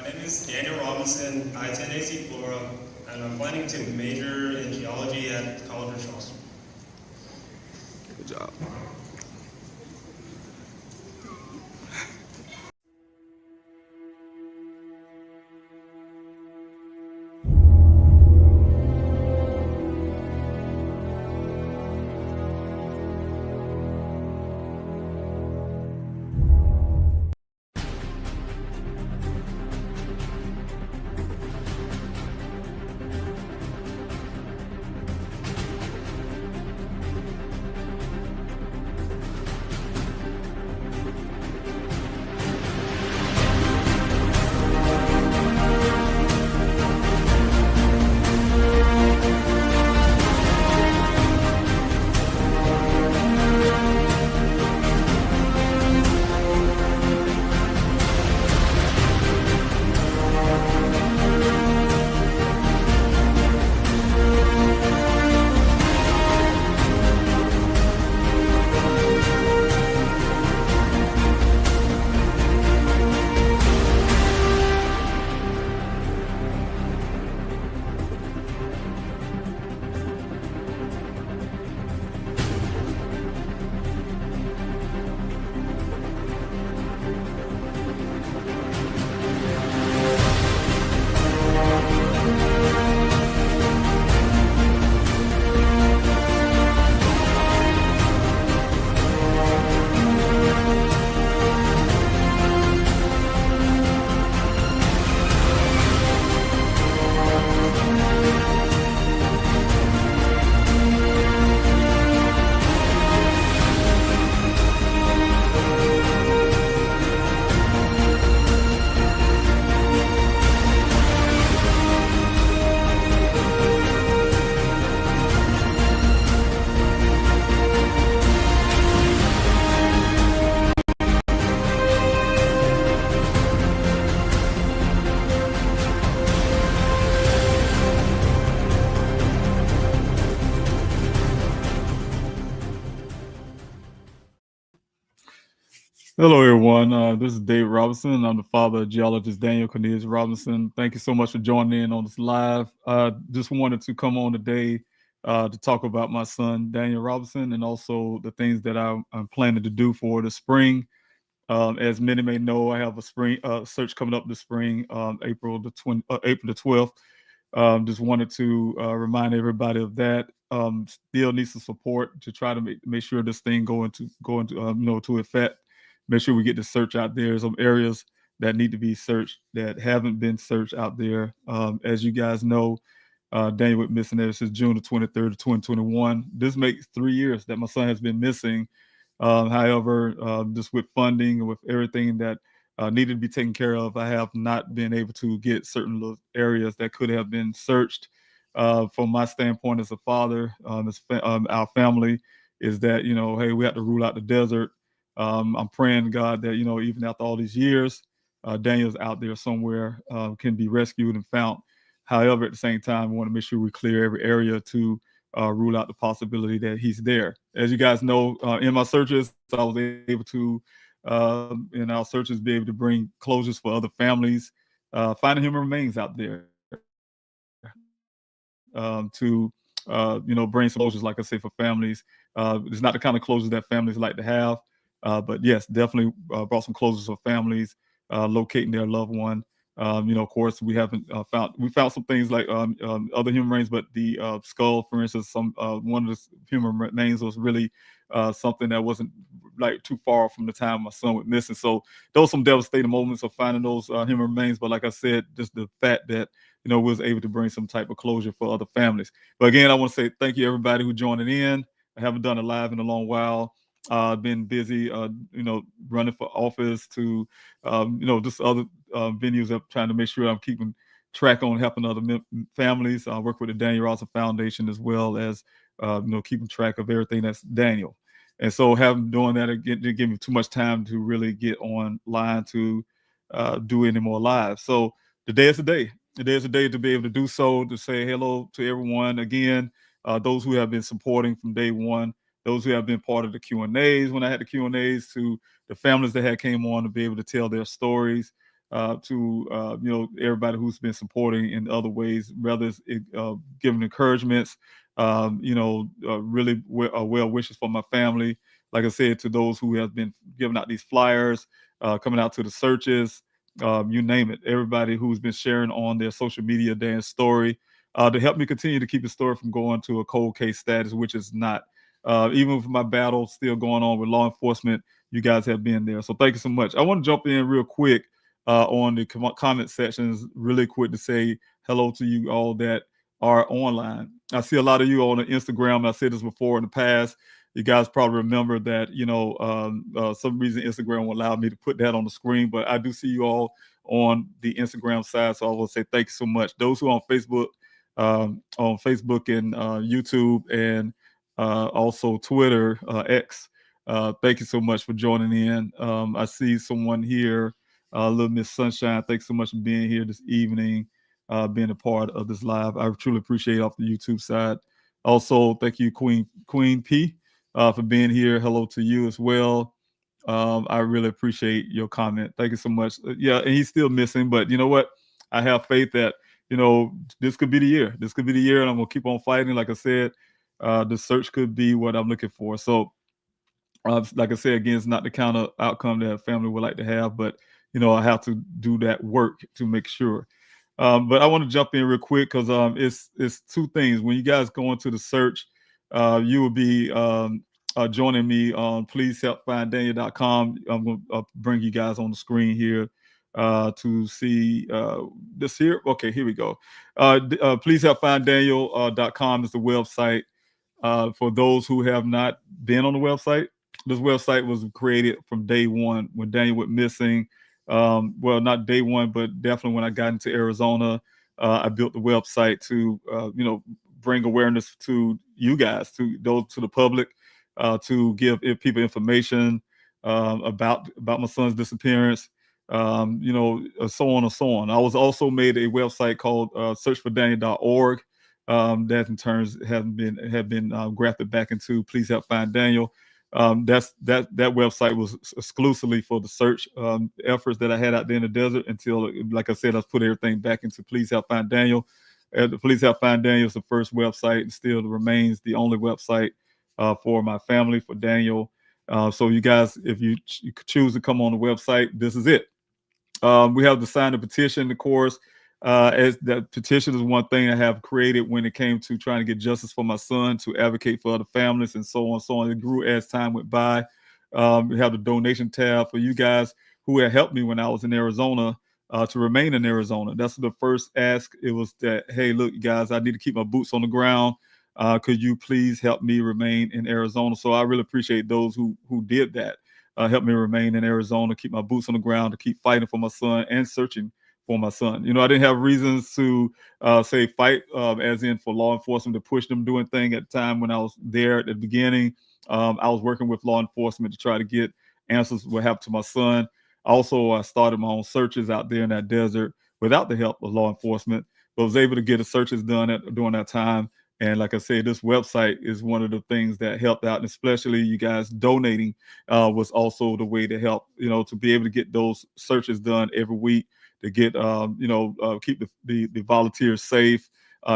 My name is Daniel Robinson. I attend AC Flora, and I'm planning to major in geology at College of Charleston. Good job. Hello, everyone. This is Dave Robinson. I'm the father of geologist Daniel Robinson. Thank you so much for joining in on this live. Just wanted to come on today to talk about my son, Daniel Robinson, and also the things that I'm planning to do for the spring. As many may know, I have a spring search coming up this spring, April the 12th. Just wanted to remind everybody of that. Still need some support to try to make sure this thing go into to effect. Make sure we get the search out there. Some areas that need to be searched that haven't been searched out there. As you guys know, Daniel went missing ever since June the 23rd of 2021. This makes 3 years that my son has been missing. However, just with funding and with everything that needed to be taken care of, I have not been able to get certain areas that could have been searched. From my standpoint as a father, our family is that, hey, we have to rule out the desert. I'm praying to God that, even after all these years, Daniel's out there somewhere, can be rescued and found. However, at the same time, we want to make sure we clear every area to rule out the possibility that he's there. As you guys know, in my searches, I was able to, in our searches, be able to bring closures for other families, finding human remains out there to, bring some closures, like I say, for families. It's not the kind of closures that families like to have. But yes, definitely brought some closures for families locating their loved one. Of course, we found some things like other human remains, but the skull, for instance, one of the human remains was really something that wasn't like too far from the time my son went missing. So those some devastating moments of finding those human remains. But like I said, just the fact that we was able to bring some type of closure for other families. But again, I want to say thank you everybody who joined in. I haven't done it live in a long while. Been busy, running for office to, just other venues of trying to make sure I'm keeping track on helping other families. I work with the Daniel Robinson Foundation as well as, keeping track of everything that's Daniel. And so having doing that again didn't give me too much time to really get online to do any more live. So today is the day. Today is the day to be able to do so, to say hello to everyone again, those who have been supporting from day one, those who have been part of the Q&As when I had the Q&As, to the families that had came on to be able to tell their stories. everybody who's been supporting in other ways, whether it's giving encouragements, really well wishes for my family. Like I said, to those who have been giving out these flyers, coming out to the searches, you name it. Everybody who's been sharing on their social media Dan's story to help me continue to keep the story from going to a cold case status, which is not. Even with my battle still going on with law enforcement, you guys have been there. So thank you so much. I want to jump in real quick on the comment sections, really quick to say hello to you all that are online. I see a lot of you on the Instagram. I said this before in the past. You guys probably remember that, some reason Instagram will allow me to put that on the screen, but I do see you all on the Instagram side. So I will say thank you so much. Those who are on Facebook and YouTube and also Twitter, X, thank you so much for joining in. I see someone here, little Miss Sunshine. Thanks so much for being here this evening, being a part of this live. I truly appreciate it off the YouTube side. Also, thank you, Queen P, for being here. Hello to you as well. I really appreciate your comment. Thank you so much. Yeah, and he's still missing, but you know what? I have faith that, this could be the year. This could be the year, and I'm going to keep on fighting. Like I said, the search could be what I'm looking for. So, like I said, again, it's not the kind of outcome that a family would like to have, but, I have to do that work to make sure. But I want to jump in real quick because it's two things. When you guys go into the search, you will be joining me on pleasehelpfinddaniel.com. I'm going to bring you guys on the screen here to see this here. Okay, here we go. Pleasehelpfinddaniel.com is the website. For those who have not been on the website, this website was created from day one when Daniel went missing. Well, not day one, but definitely when I got into Arizona, I built the website to, bring awareness to you guys, to the public, to give people information about my son's disappearance, so on and so on. I was also made a website called searchfordaniel.org. That in turns have been grafted back into Please Help Find Daniel. That website was exclusively for the search efforts that I had out there in the desert until, like I said, I put everything back into Please Help Find Daniel. Please Help Find Daniel is the first website and still remains the only website for my family, for Daniel. So you guys, if you choose to come on the website, this is it. We have to sign a petition, of course. As that petition is one thing I have created when it came to trying to get justice for my son, to advocate for other families, and so on and so on. It grew as time went by. We have the donation tab for you guys who had helped me when I was in Arizona to remain in Arizona. That's the first ask. It was that, hey, look, you guys, I need to keep my boots on the ground. Could you please help me remain in Arizona? So I really appreciate those who did that. Help me remain in Arizona, keep my boots on the ground, to keep fighting for my son and searching for my son. I didn't have reasons to say fight, as in for law enforcement to push them doing thing at the time when I was there at the beginning. I was working with law enforcement to try to get answers what happened to my son. Also, I started my own searches out there in that desert without the help of law enforcement, but was able to get the searches done during that time. And like I said, this website is one of the things that helped out, and especially you guys donating was also the way to help, to be able to get those searches done every week, to get, keep the volunteers safe,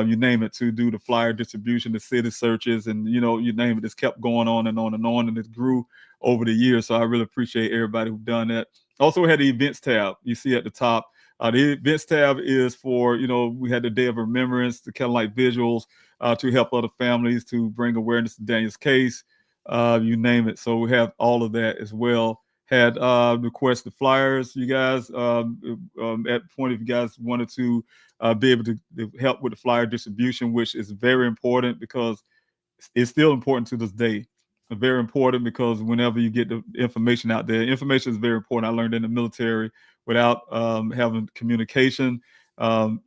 you name it, to do the flyer distribution, the city searches, and, you name it. It's kept going on and on and on, and it grew over the years. So I really appreciate everybody who've done that. Also, we had the events tab you see at the top. The events tab is for, we had the Day of Remembrance, the kind of like visuals to help other families, to bring awareness to Daniel's case, you name it. So we have all of that as well. Had requested flyers, you guys, at the point if you guys wanted to be able to help with the flyer distribution, which is very important because it's still important to this day. Very important because whenever you get the information out there, information is very important. I learned in the military, without having communication,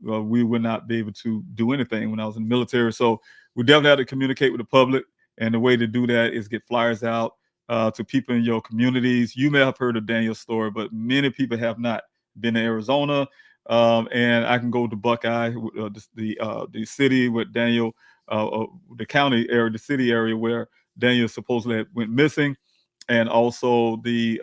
we would not be able to do anything when I was in the military. So we definitely have to communicate with the public. And the way to do that is get flyers out to people in your communities. You may have heard of Daniel's story, but many people have not been to Arizona. And I can go to Buckeye, the city with Daniel, the county area, the city area where Daniel supposedly went missing. and also the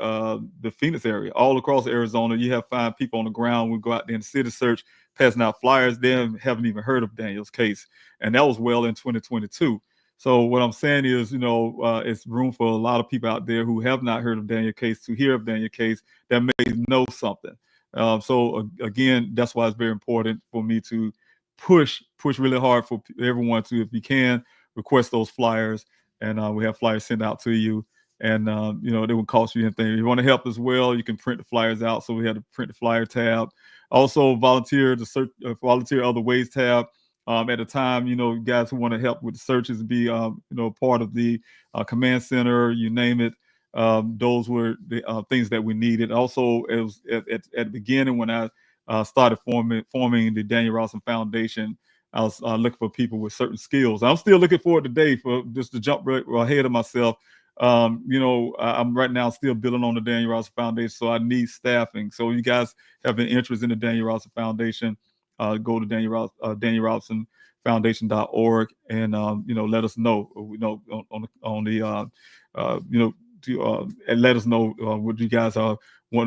Phoenix area. All across Arizona, you have 5 people on the ground. We go out there in the city search, passing out flyers. They haven't even heard of Daniel's case, and that was well in 2022. So what I'm saying is, it's room for a lot of people out there who have not heard of Daniel's case to hear of Daniel's case that may know something. So again, that's why it's very important for me to push really hard for everyone to, if you can, request those flyers, and we have flyers sent out to you. And they won't cost you anything. If you want to help as well, you can print the flyers out. So we have the print the flyer tab. Also, volunteer other ways tab. At the time, guys who want to help with the searches, be part of the command center, you name it. Those were the things that we needed. Also, it was at the beginning when I started forming the Daniel Robinson Foundation. I was looking for people with certain skills. I'm still looking for it today, for just to jump right ahead of myself. I'm right now still building on the Daniel Robinson Foundation, so I need staffing. So you guys have an interest in the Daniel Robinson Foundation, go to Daniel Robinson Foundation.org, and let us know. And let us know what you guys are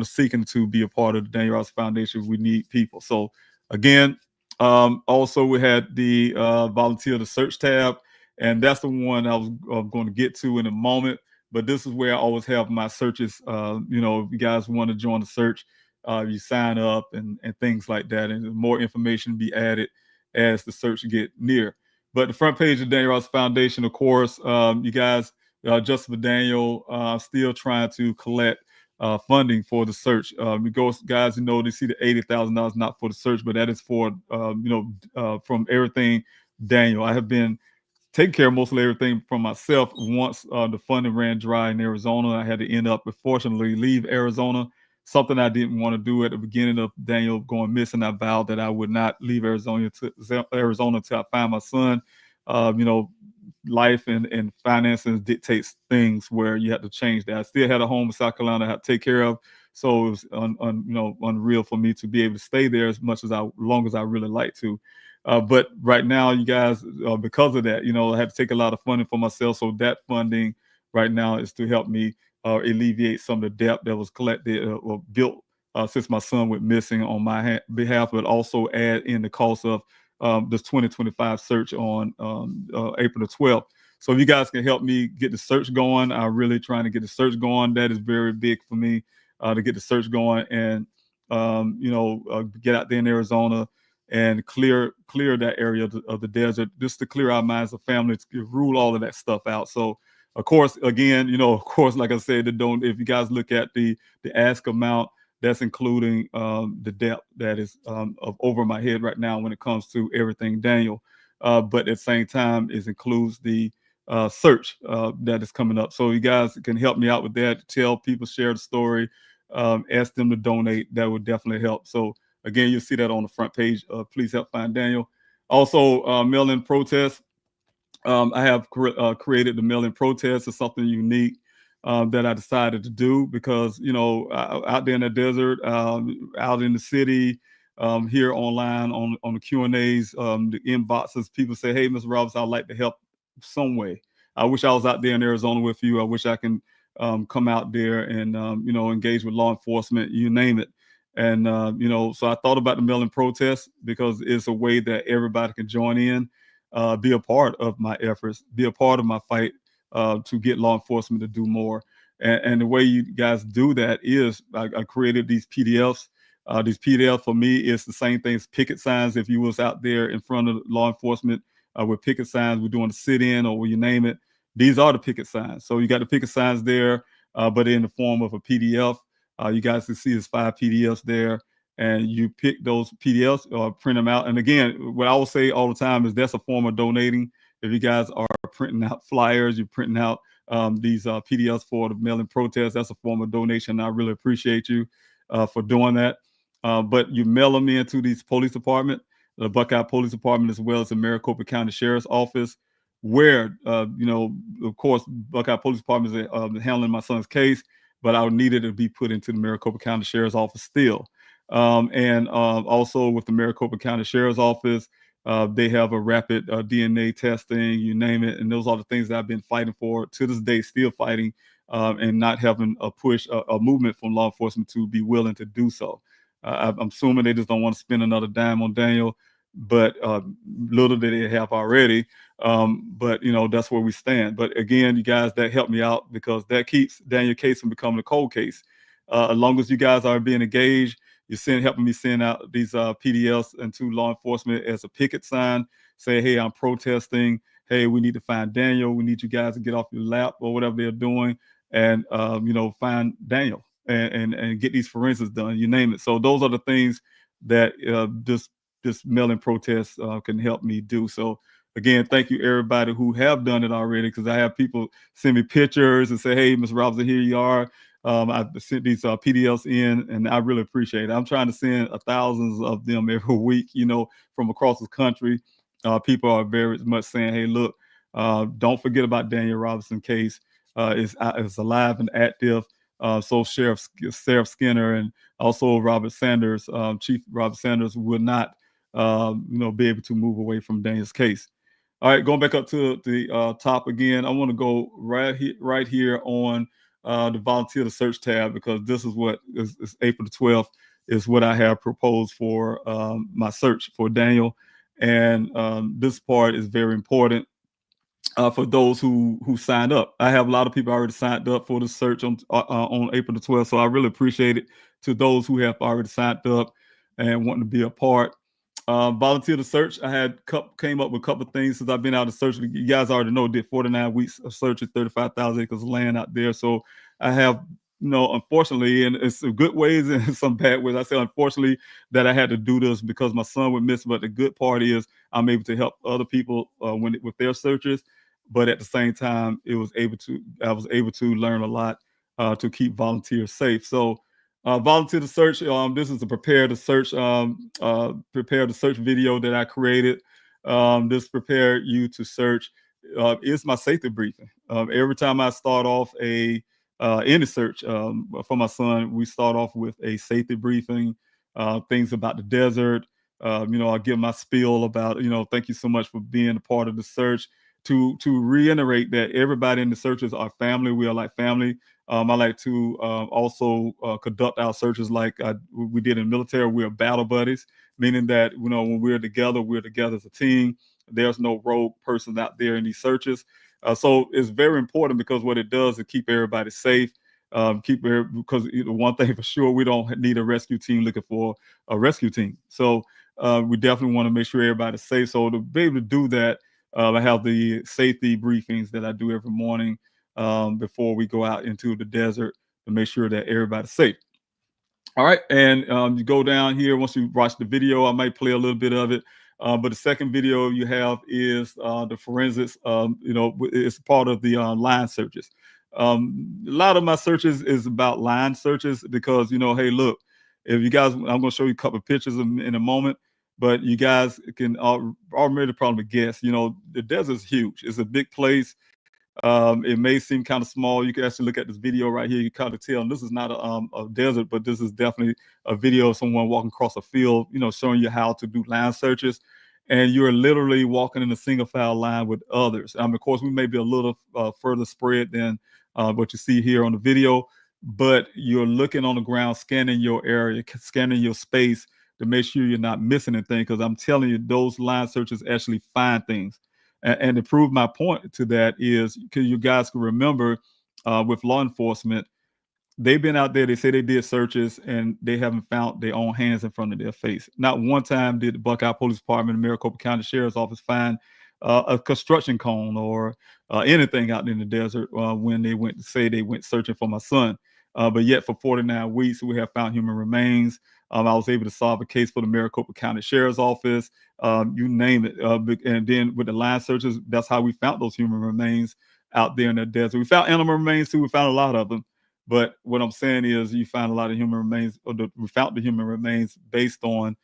seeking to be a part of the Daniel Robinson Foundation. We need people. So again, also we had the volunteer the search tab. And that's the one I was going to get to in a moment. But this is where I always have my searches. If you guys want to join the search, you sign up and things like that. And more information be added as the search get near. But the front page of Daniel Robinson Foundation, of course, you guys, Justice for Daniel, still trying to collect funding for the search. Guys, they see the $80,000 not for the search, but that is for, from everything Daniel. I have been taking care of mostly everything from myself. Once the funding ran dry in Arizona, I had to end up, unfortunately, leave Arizona. Something I didn't want to do at the beginning of Daniel going missing. I vowed that I would not leave Arizona until I find my son. Life and finances dictates things where you have to change that. I still had a home in South Carolina I had to take care of, so it was unreal for me to be able to stay there as long as I really like to. But right now, you guys, because of that, I had to take a lot of funding for myself. So that funding right now is to help me alleviate some of the debt that was collected or built since my son went missing on my behalf, but also add in the cost of this 2025 search on April the 12th. So if you guys can help me get the search going, I'm really trying to get the search going. That is very big for me to get the search going and, get out there in Arizona and clear that area of the desert, just to clear our minds of family, to rule all of that stuff out. So, of course, again, like I said, if you guys look at the ask amount, that's including the debt that is of over my head right now when it comes to everything Daniel. But at the same time, it includes the search that is coming up. So you guys can help me out with that. Tell people, share the story, ask them to donate. That would definitely help. So again, you'll see that on the front page. Please help find Daniel. Also, mail-in protest. I have created the mail-in protest as something unique that I decided to do because, out there in the desert, out in the city, here online on the Q&As, the inboxes, people say, hey, Mr. Robinson, I'd like to help some way. I wish I was out there in Arizona with you. I wish I can come out there and, engage with law enforcement, you name it. And, so I thought about the mail-in protest because it's a way that everybody can join in, be a part of my efforts, be a part of my fight to get law enforcement to do more. And the way you guys do that is I created these PDFs. These PDFs for me is the same thing as picket signs. If you was out there in front of law enforcement with picket signs, we're doing a sit-in or you name it. These are the picket signs. So you got the picket signs there, but in the form of a PDF. You guys can see there's 5 PDFs there, and you pick those PDFs or print them out. And again, what I will say all the time is that's a form of donating. If you guys are printing out flyers, you're printing out these PDFs for the mail-in protest, that's a form of donation. I really appreciate you for doing that. But you mail them into these police department, the Buckeye Police Department, as well as the Maricopa County Sheriff's Office, where, of course, Buckeye Police Department is handling my son's case, but I needed to be put into the Maricopa County Sheriff's Office still. And also with the Maricopa County Sheriff's Office, they have a rapid DNA testing, you name it. And those are the things that I've been fighting for to this day, still fighting and not having a push, a movement from law enforcement to be willing to do so. I'm assuming they just don't want to spend another dime on Daniel, but little did they have already. But that's where we stand. But again, you guys, that helped me out because that keeps Daniel case from becoming a cold case. As long as you guys are being engaged, you're helping me send out these PDFs into law enforcement as a picket sign. Say, hey, I'm protesting. Hey, we need to find Daniel. We need you guys to get off your lap or whatever they're doing, and find Daniel and get these forensics done. You name it. So those are the things that this mail-in protest can help me do. So again, thank you everybody who have done it already, because I have people send me pictures and say, hey, Ms. Robinson, here you are. I've sent these PDFs in, and I really appreciate it. I'm trying to send thousands of them every week, from across the country. People are very much saying, hey, look, don't forget about Daniel Robinson case. It's alive and active. So Sheriff Skinner and also Robert Sanders, Chief Robert Sanders, would not be able to move away from Daniel's case. All right, going back up to the top again, I want to go right here on the volunteer to search tab, because this is what is April the 12th is what I have proposed for my search for Daniel. And this part is very important for those who signed up. I have a lot of people already signed up for the search on April the 12th, so I really appreciate it to those who have already signed up and wanting to be a part. Volunteer to search. I came up with a couple of things since I've been out of search. You guys already know, did 49 weeks of searching 35,000 acres of land out there. So I have, unfortunately, and it's some good ways and some bad ways. I say unfortunately that I had to do this because my son would miss. But the good part is I'm able to help other people with their searches. But at the same time, I was able to learn a lot to keep volunteers safe. So. Volunteer to search. This is a prepare to search video that I created. This prepare you to search is my safety briefing. Every time I start off any search for my son, we start off with a safety briefing, things about the desert. I'll give my spiel about, thank you so much for being a part of the search. To reiterate that everybody in the searches are family. We are like family. I like to also conduct our searches like we did in the military. We're battle buddies, meaning that when we're together as a team. There's no rogue person out there in these searches. So it's very important, because what it does is keep everybody safe. Because one thing for sure, we don't need a rescue team looking for a rescue team. So we definitely want to make sure everybody's safe. So to be able to do that, I have the safety briefings that I do every morning before we go out into the desert to make sure that everybody's safe. All right, and you go down here. Once you watch the video, I might play a little bit of it. But the second video you have is the forensics. It's part of the line searches. A lot of my searches is about line searches because, hey, look, if you guys, I'm going to show you a couple of pictures in a moment, but you guys can already probably guess, the desert is huge. It's a big place. It may seem kind of small. You can actually look at this video right here. You kind of tell this is not a desert, but this is definitely a video of someone walking across a field, showing you how to do line searches. And you're literally walking in a single file line with others. Of course, we may be a little further spread than what you see here on the video, but you're looking on the ground, scanning your area, scanning your space to make sure you're not missing anything. Because I'm telling you, those line searches actually find things. And to prove my point to that is, because you guys can remember with law enforcement, they've been out there, they say they did searches and they haven't found their own hands in front of their face. Not one time did the Buckeye Police Department and Maricopa County Sheriff's Office find a construction cone or anything out in the desert when they went searching for my son. But yet for 49 weeks, we have found human remains. I was able to solve a case for the Maricopa County Sheriff's Office, you name it. And then with the line searches, that's how we found those human remains out there in the desert. We found animal remains too. We found a lot of them. But what I'm saying is you find a lot of human remains, we found the human remains based on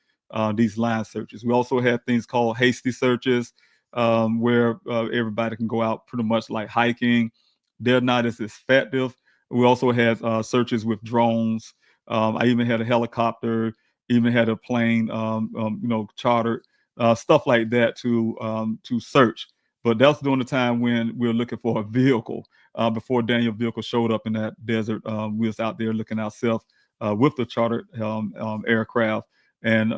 these line searches. We also have things called hasty searches, where everybody can go out pretty much like hiking. They're not as effective. We also had searches with drones. I even had a helicopter, even had a plane, chartered, stuff like that to search. But that's during the time when we were looking for a vehicle. Before Daniel's vehicle showed up in that desert, we was out there looking ourselves with the chartered aircraft, and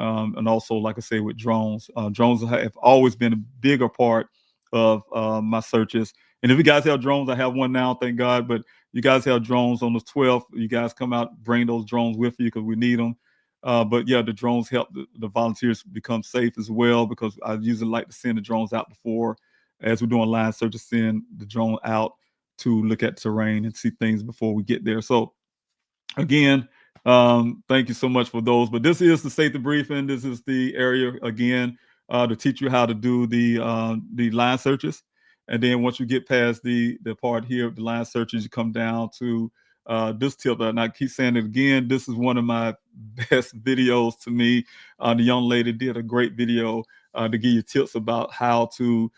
also, like I say, with drones. Drones have always been a bigger part of my searches. And if you guys have drones, I have one now, thank God. But you guys have drones on the 12th. You guys come out, bring those drones with you because we need them. But yeah, the drones help the volunteers become safe as well, because I usually like to send the drones out before, as we're doing line searches, send the drone out to look at terrain and see things before we get there. So again, thank you so much for those. But this is the safety briefing. This is the area again to teach you how to do the line searches. And then once you get past the part here of the line searches, you come down to this tip. And I keep saying it again. This is one of my best videos to me. The young lady did a great video to give you tips about how to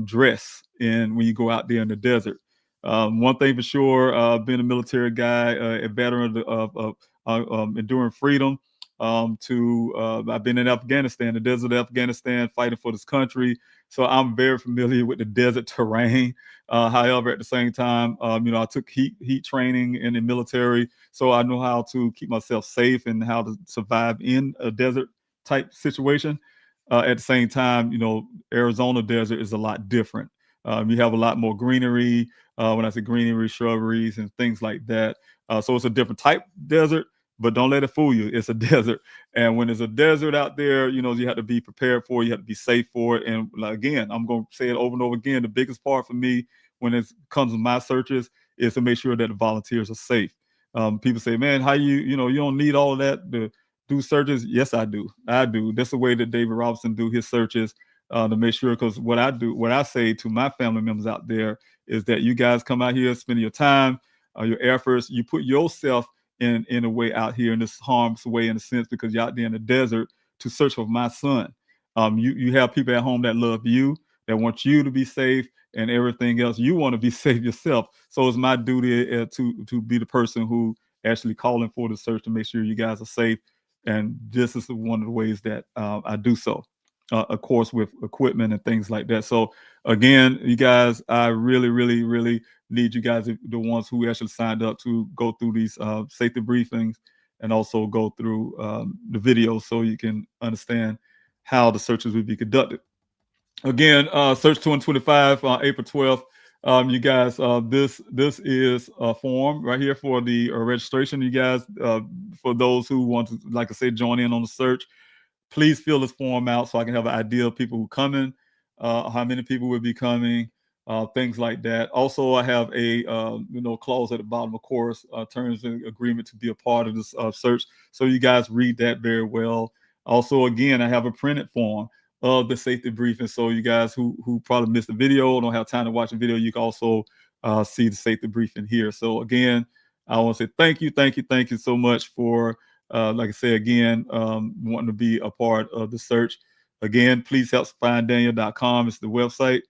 dress when you go out there in the desert. One thing for sure, being a military guy, a veteran of enduring freedom, I've been in Afghanistan, the desert of Afghanistan, fighting for this country. So I'm very familiar with the desert terrain. However, at the same time, I took heat training in the military, so I know how to keep myself safe and how to survive in a desert type situation. At the same time, Arizona desert is a lot different. You have a lot more greenery. When I say greenery, shrubberies and things like that. So it's a different type desert, but don't let it fool you. It's a desert. And when there's a desert out there, you have to be prepared for it. You have to be safe for it. And again, I'm going to say it over and over again. The biggest part for me when it comes to my searches is to make sure that the volunteers are safe. People say, man, how you don't need all of that to do searches. Yes, I do. I do. That's the way that David Robinson do his searches, to make sure, because what I say to my family members out there is that you guys come out here, spend your time, your efforts, you put yourself in a way out here in this harm's way, in a sense, because you're out there in the desert to search for my son. You have people at home that love you, that want you to be safe, and everything else. You want to be safe yourself. So it's my duty to be the person who actually calling for the search to make sure you guys are safe. And this is one of the ways that I do so. Of course, with equipment and things like that. So again, you guys, I really, really, really need you guys, the ones who actually signed up, to go through these safety briefings and also go through the videos so you can understand how the searches will be conducted. Again, Search 2025, April 12th. You guys, this is a form right here for the registration. You guys, for those who want to, like I said, join in on the search, please fill this form out so I can have an idea of people who are coming, how many people will be coming, things like that. Also, I have a clause at the bottom, of course, terms and agreement to be a part of this search. So you guys read that very well. Also, again, I have a printed form of the safety briefing. So you guys who probably missed the video, don't have time to watch the video, you can also see the safety briefing here. So again, I want to say thank you so much for like I say again, wanting to be a part of the search. Again, please help finddaniel.com. It's the website.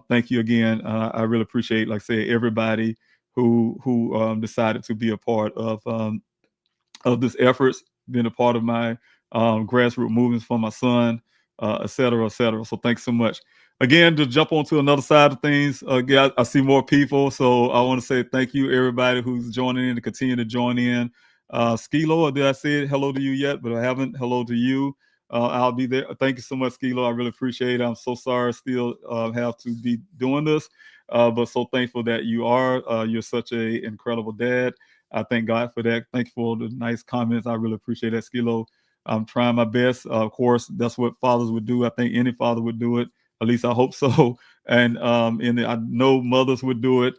Thank you again. I really appreciate, like I say, everybody who decided to be a part of this efforts, being a part of my grassroots movements for my son, et cetera, et cetera. So thanks so much. Again, to jump onto another side of things, again, I see more people. So I want to say thank you, everybody who's joining in, to continue to join in. Skilo, did I say hello to you yet? But I haven't. Hello to you. I'll be there. Thank you so much, Skilo. I really appreciate it. I'm so sorry I still have to be doing this, but so thankful that you are. You're such an incredible dad. I thank God for that. Thank you for the nice comments. I really appreciate that, Skilo. I'm trying my best. Of course, that's what fathers would do. I think any father would do it. At least I hope so. And I know mothers would do it.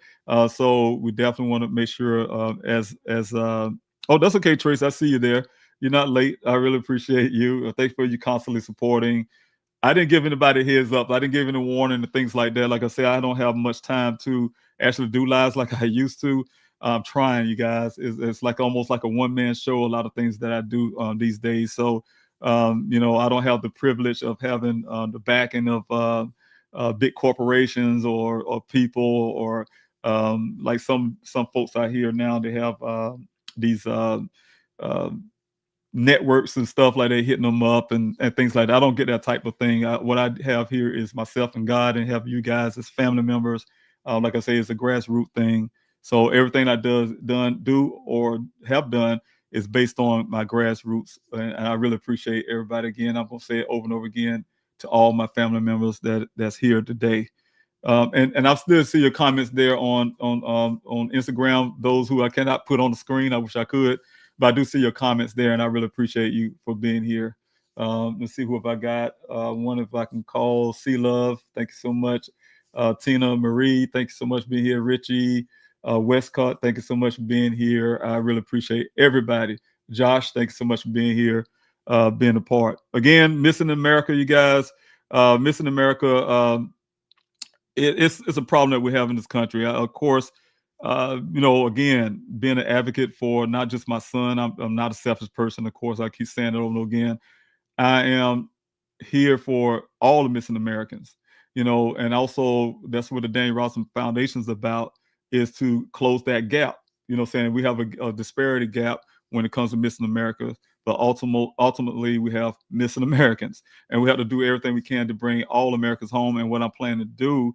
So we definitely want to make sure oh, that's okay, Trace. I see you there. You're not late. I really appreciate you. Thanks for you constantly supporting. I didn't give anybody a heads up. I didn't give any warning and things like that. Like I said, I don't have much time to actually do lives like I used to. I'm trying, you guys. It's like almost like a one-man show, a lot of things that I do these days. So, I don't have the privilege of having the backing of big corporations or people or like some folks out here now, they have these networks and stuff like that, hitting them up and things like that. I don't get that type of thing. What I have here is myself and God, and have you guys as family members. Like I say, it's a grassroots thing. So everything I do or have done is based on my grassroots, and I really appreciate everybody. Again, I'm gonna say it over and over again to all my family members that's here today. And I still see your comments there on Instagram. Those who I cannot put on the screen, I wish I could, but I do see your comments there, and I really appreciate you for being here. Let's see who have I got. One if I can call C Love. Thank you so much. Tina Marie, thank you so much for being here. Richie Westcott, thank you so much for being here. I really appreciate everybody. Josh, thank you so much for being here, being a part. Again, Missing America, you guys. Missing America. It's a problem that we have in this country. Of course, again, being an advocate for not just my son, I'm not a selfish person. Of course, I keep saying it over and over again. I am here for all the missing Americans, and also that's what the Daniel Robinson Foundation is about, is to close that gap. Saying we have a disparity gap when it comes to missing America, but ultimately we have missing Americans, and we have to do everything we can to bring all Americans home. And what I'm planning to do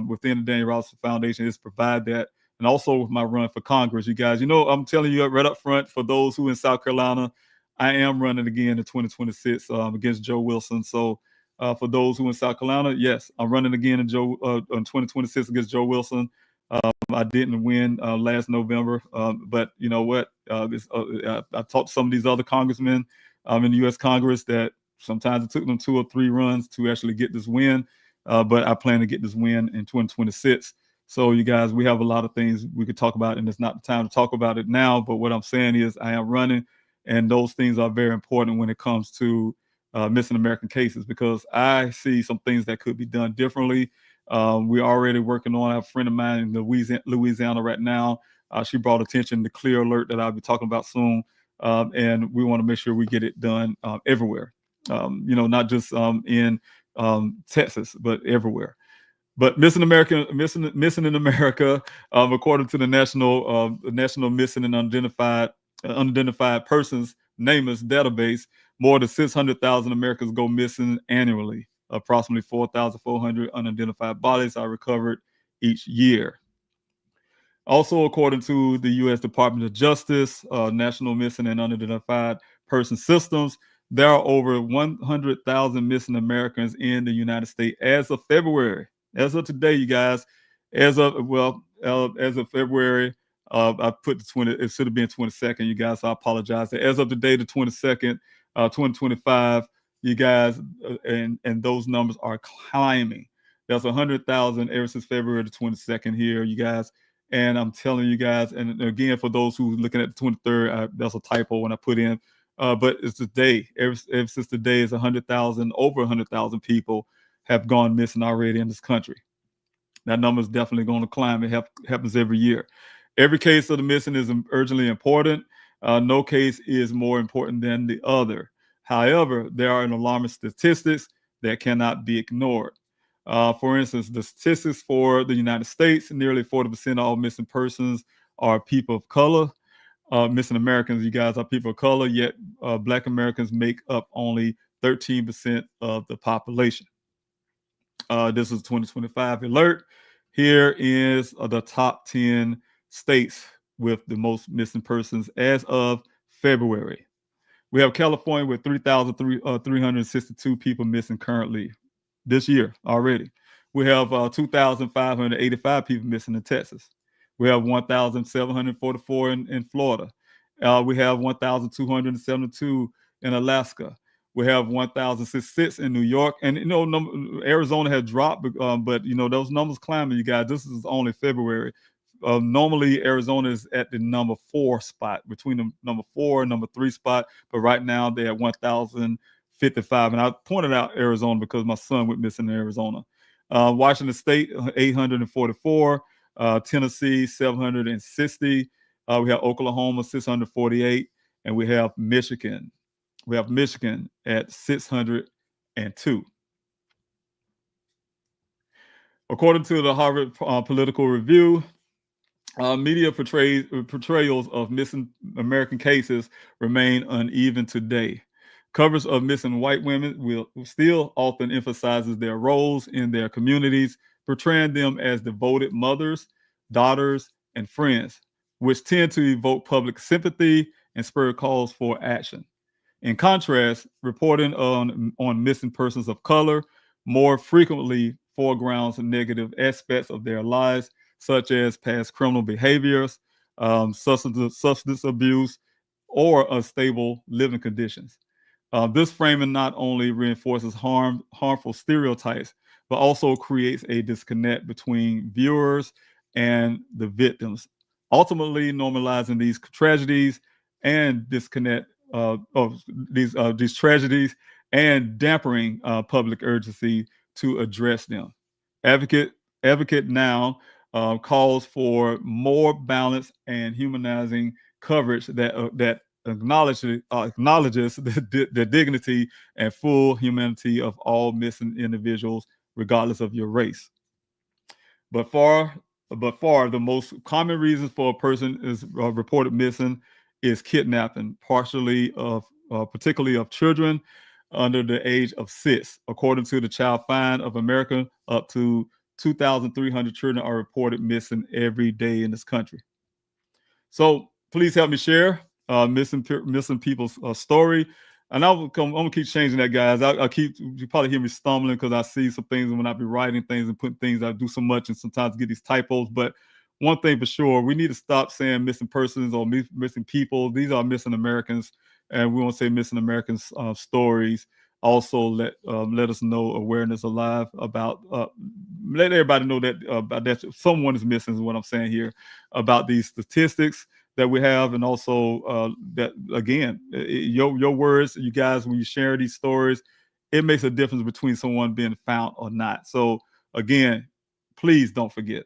within the Daniel Robinson Foundation is provide that. And also with my run for Congress, you guys, I'm telling you right up front, for those who in South Carolina, I am running again in 2026 against Joe Wilson. So for those who in South Carolina, yes, I'm running again in 2026 against Joe Wilson. I didn't win last November, but you know what? I talked to some of these other congressmen in the U.S. Congress that sometimes it took them 2 or 3 runs to actually get this win, but I plan to get this win in 2026. So you guys, we have a lot of things we could talk about, and it's not the time to talk about it now. But what I'm saying is I am running, and those things are very important when it comes to missing American cases, because I see some things that could be done differently. We're already working on a friend of mine in Louisiana right now. She brought attention to Clear Alert that I'll be talking about soon. And we want to make sure we get it done everywhere, not just in Texas, but everywhere. But missing in America, according to the National Missing and Unidentified Persons NamUs database, more than 600,000 Americans go missing annually. Approximately 4,400 unidentified bodies are recovered each year. Also, according to the U.S. Department of Justice, National Missing and Unidentified Person Systems, there are over 100,000 missing Americans in the United States as of February. As of today, you guys, as of February, I put the 20. It should have been 22nd, you guys. So I apologize. As of today, the 22nd, 2025, you guys, and those numbers are climbing. There's 100,000 ever since February the 22nd here, you guys. And I'm telling you guys, and again, for those who are looking at the 23rd, that's a typo when I put in. But it's the day. Ever since the day is 100,000, over 100,000 people have gone missing already in this country. That number is definitely going to climb. It happens every year. Every case of the missing is urgently important. No case is more important than the other. However, there are alarming statistics that cannot be ignored. For instance, the statistics for the United States, nearly 40% of all missing persons are people of color. Missing Americans, you guys, are people of color, yet Black Americans make up only 13% of the population. This is 2025 alert. Here is the top 10 states with the most missing persons as of February. We have California with 3,362 people missing currently this year already. We have 2,585 people missing in Texas. We have 1,744 in Florida. We have 1,272 in Alaska. We have 1,066 in New York, and Arizona has dropped, but those numbers climbing, you guys. This is only February. Normally, Arizona is at the number 4 spot, between the number 4 and number 3 spot, but right now they're at 1,055. And I pointed out Arizona because my son went missing in Arizona. Washington State, 844. Tennessee, 760. We have Oklahoma, 648, and we have Michigan. We have Michigan at 602. According to the Harvard Political Review, Media portrayals of missing American cases remain uneven today. Coverage of missing white women will still often emphasizes their roles in their communities, portraying them as devoted mothers, daughters, and friends, which tend to evoke public sympathy and spur calls for action. In contrast, reporting on missing persons of color more frequently foregrounds negative aspects of their lives, such as past criminal behaviors, substance abuse, or unstable living conditions. This framing not only reinforces harmful stereotypes, but also creates a disconnect between viewers and the victims, ultimately normalizing these tragedies and disconnect of these tragedies and dampening public urgency to address them. Advocate Advocate now calls for more balanced and humanizing coverage that acknowledges the dignity and full humanity of all missing individuals, regardless of your race. But far, but far, the most common reasons for a person is reported missing is kidnapping, particularly of children under the age of 6. According to the Child Find of America, up to 2,300 children are reported missing every day in this country. So please help me share missing people's story. And I'm gonna keep changing that, guys. I keep you probably hear me stumbling because I see some things when I be writing things and putting things. I do so much and sometimes get these typos. But one thing for sure, we need to stop saying missing persons or missing people. These are missing Americans, and we want to say missing Americans stories. Also, let us know awareness alive about let everybody know that about that someone is missing is what I'm saying here about these statistics that we have, and also that again, your words, you guys, when you share these stories, it makes a difference between someone being found or not. So again, please don't forget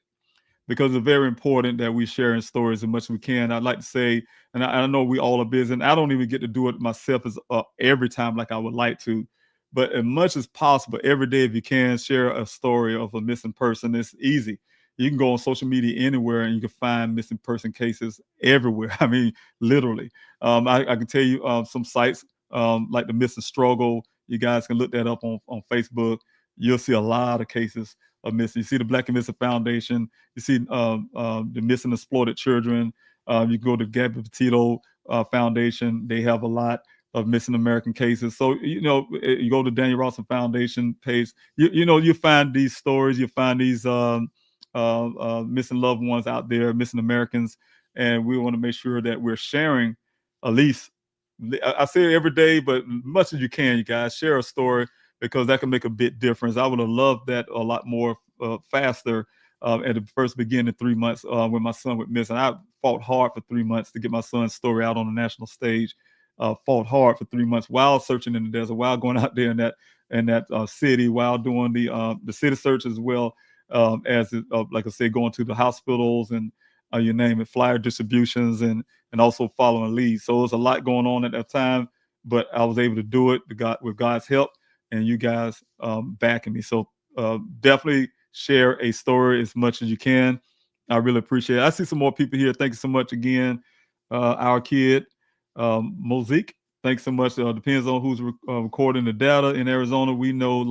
because it's very important that we share in stories as much as we can. I'd like to say, and I know we all are busy, and I don't even get to do it myself as every time like I would like to. But as much as possible, every day, if you can, share a story of a missing person. It's easy. You can go on social media anywhere and you can find missing person cases everywhere. I mean, literally. I can tell you some sites like the Missing Struggle. You guys can look that up on Facebook. You'll see a lot of cases of missing. You see the Black and Missing Foundation. You see the Missing Exploited Children. You go to Gabby Petito Foundation. They have a lot of missing American cases. So, you go to Daniel Robinson Foundation page, you find these stories, you find these missing loved ones out there, missing Americans. And we want to make sure that we're sharing at least, I say it every day, but much as you can, you guys share a story because that can make a big difference. I would have loved that a lot more faster at the first beginning 3 months when my son went missing. I fought hard for 3 months to get my son's story out on the national stage. Fought hard for 3 months while searching in the desert, while going out there in that city, while doing the city search as well as like I said, going to the hospitals and you name it, flyer distributions and also following leads. So there's a lot going on at that time, but I was able to do it with God's help and you guys backing me. So definitely share a story as much as you can. I really appreciate it. I see some more people here. Thank you so much again, our kid. Mosaic, thanks so much. Depends on who's recording the data in Arizona. We know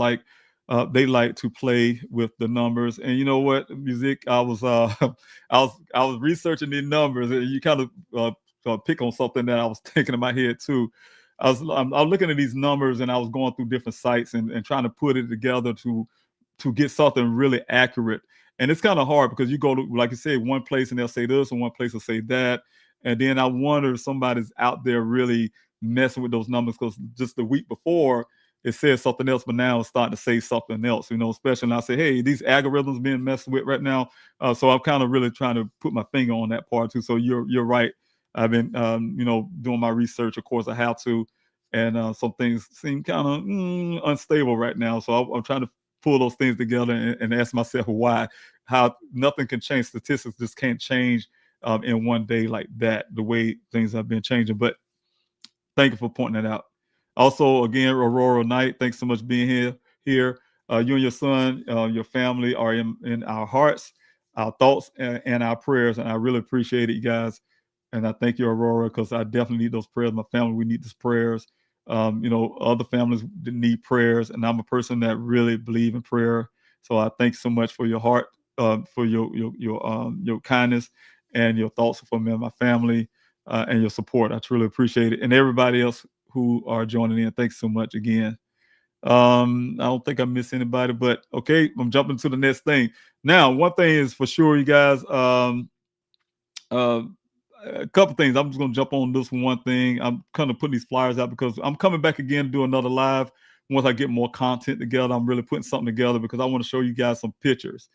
they like to play with the numbers, and you know what, music. I was I was researching these numbers, and you kind of pick on something that I was thinking in my head too. I was looking at these numbers, and I was going through different sites and trying to put it together to get something really accurate. And it's kind of hard because you go to, like you said, one place and they'll say this, and one place will say that. And then I wonder if somebody's out there really messing with those numbers because just the week before it said something else, but now it's starting to say something else, especially when I say, hey, these algorithms being messed with right now. So I'm kind of really trying to put my finger on that part too. So you're right. I've been, doing my research. Of course, I have to. And some things seem kind of unstable right now. So I'm trying to pull those things together and ask myself why, how nothing can change. Statistics just can't change in one day like that, the way things have been changing. But thank you for pointing that out. Also, again, Aurora Knight, thanks so much for being here. You and your son, your family are in our hearts. our thoughts and our prayers. And I really appreciate it, you guys. And I thank you, Aurora, because I definitely need those prayers. My family, we need these prayers. Other families need prayers, and I'm a person that really believe in prayer. So I thank you so much for your heart, for your kindness and your thoughts for me and my family, and your support. I truly appreciate it. And everybody else who are joining in, thanks so much again. I don't think I missed anybody, but okay, I'm jumping to the next thing. Now, one thing is for sure, you guys, a couple things. I'm just gonna jump on this one thing. I'm kind of putting these flyers out because I'm coming back again to do another live once I get more content together. I'm really putting something together because I want to show you guys some pictures.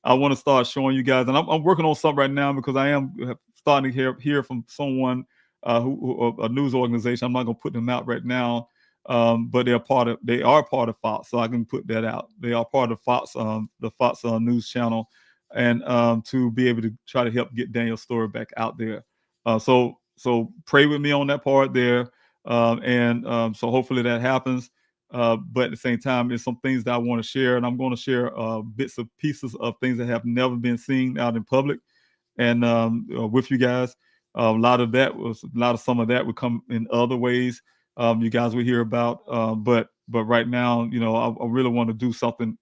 I want to start showing you guys, and I'm working on something right now because I am starting to hear from someone who a news organization. I'm not gonna put them out right now, but they are part of Fox, so I can put that out. They are part of Fox, the Fox News channel, and to be able to try to help get Daniel's story back out there. So pray with me on that part there, and so hopefully that happens. But at the same time, there's some things that I want to share, and I'm going to share bits of pieces of things that have never been seen out in public, and with you guys. A lot of some of that would come in other ways. You guys will hear about, but right now, I really want to do something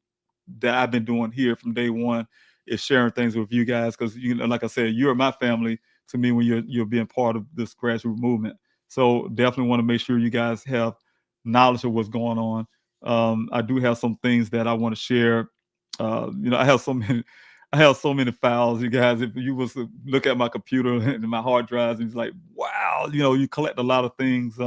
that I've been doing here from day one, is sharing things with you guys, because like I said, you're my family to me when you're being part of this grassroots movement. So definitely want to make sure you guys have knowledge of what's going on. I do have some things that I want to share. I have so many files, you guys. If you was to look at my computer and my hard drives, and it's like, wow, you collect a lot of things.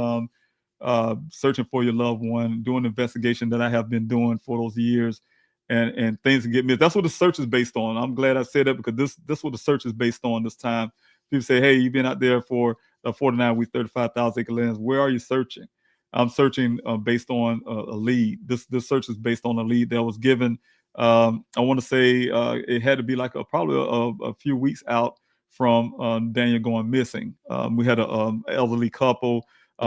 Searching for your loved one, doing the investigation that I have been doing for those years, and things get missed. That's what the search is based on. I'm glad I said that, because this what the search is based on this time. People say, hey, you've been out there for 49 weeks, 35,000 acre lands. Where are you searching? I'm searching based on a lead. This search is based on a lead that was given. I want to say it had to be like probably a few weeks out from Daniel going missing. We had an elderly couple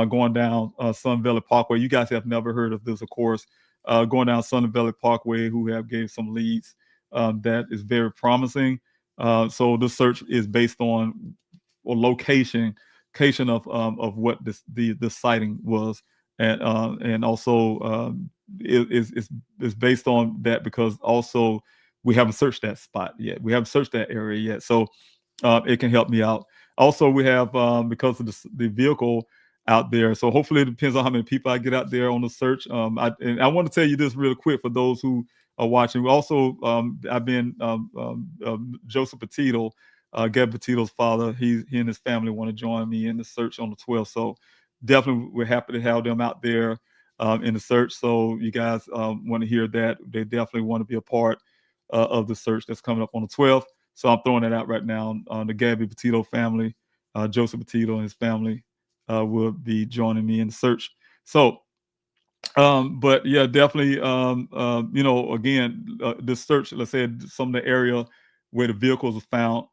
going down Sun Valley Parkway. You guys have never heard of this, of course. Going down Sun Valley Parkway, who have gave some leads that is very promising. So the search is based on location of what the sighting was, and also is based on that, because also we haven't searched that spot yet. We haven't searched that area yet, so it can help me out. Also, we have because of the vehicle out there. So hopefully it depends on how many people I get out there on the search. I want to tell you this real quick for those who are watching. We also, I've been Joseph Petito, Gab Petito's father. He and his family want to join me in the search on the 12th. So definitely we're happy to have them out there in the search. So you guys want to hear that. They definitely want to be a part of the search that's coming up on the 12th. So I'm throwing that out right now. The Gabby Petito family, Joseph Petito and his family will be joining me in the search. So, but yeah, definitely, again, the search, let's say some of the area where the vehicles were found,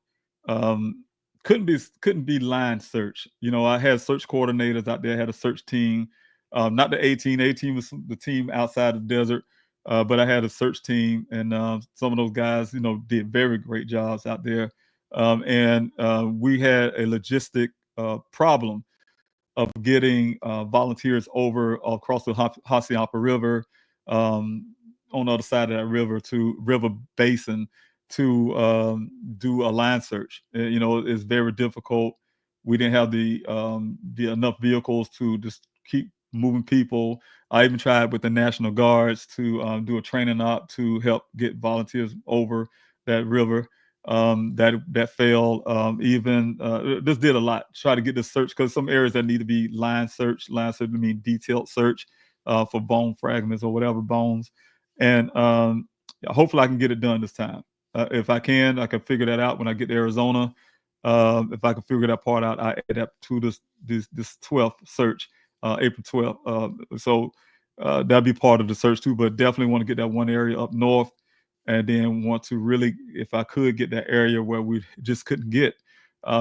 couldn't be line search. I had search coordinators out there, had a search team, not the A team was the team outside the desert, but I had a search team, and some of those guys, did very great jobs out there. And we had a logistic problem of getting volunteers over across the Hassayampa River, on the other side of that river to River Basin to do a line search. It's very difficult. We didn't have the enough vehicles to just keep moving people. I even tried with the National Guards to do a training op to help get volunteers over that river. That failed. This did a lot. Try to get the search, because some areas that need to be line search mean detailed search for bone fragments or whatever bones, and hopefully I can get it done this time. If I can figure that out when I get to Arizona. If I can figure that part out, I add up to this 12th search, April 12th. So that'll be part of the search too. But definitely want to get that one area up north. And then want to really, if I could, get that area where we just couldn't get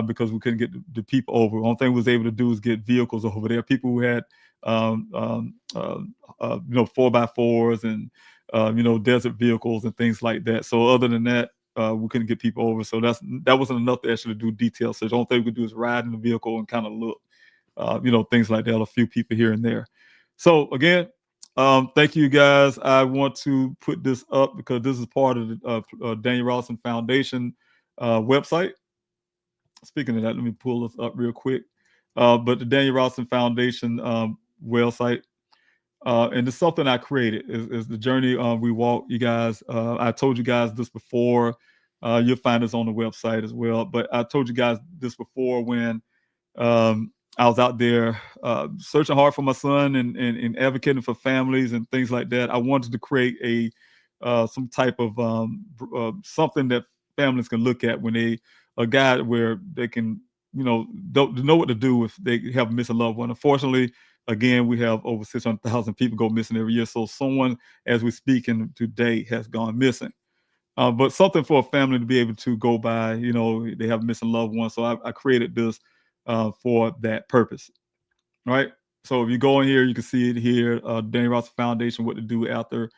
because we couldn't get the people over. One thing we was able to do is get vehicles over there. People who had 4x4s and desert vehicles and things like that. So other than that, we couldn't get people over. So that wasn't enough to actually do detailed search. The only thing we could do is ride in the vehicle and kind of look, things like that. A few people here and there. So again, thank you guys. I want to put this up because this is part of the Daniel Robinson Foundation website. Speaking of that, let me pull this up real quick. But the Daniel Robinson Foundation website, and it's something I created, is the journey we walk. You guys, I told you guys this before. You'll find this on the website as well. But I told you guys this before when I was out there searching hard for my son and advocating for families and things like that. I wanted to create some type of something that families can look at when a guide where they can don't know what to do if they have a missing loved one. Unfortunately, again, we have over 600,000 people go missing every year. So someone, as we speak in today, has gone missing. But something for a family to be able to go by, they have a missing loved one. So I created this for that purpose, right? So if you go in here, you can see it here, Daniel Robinson Foundation, what to do after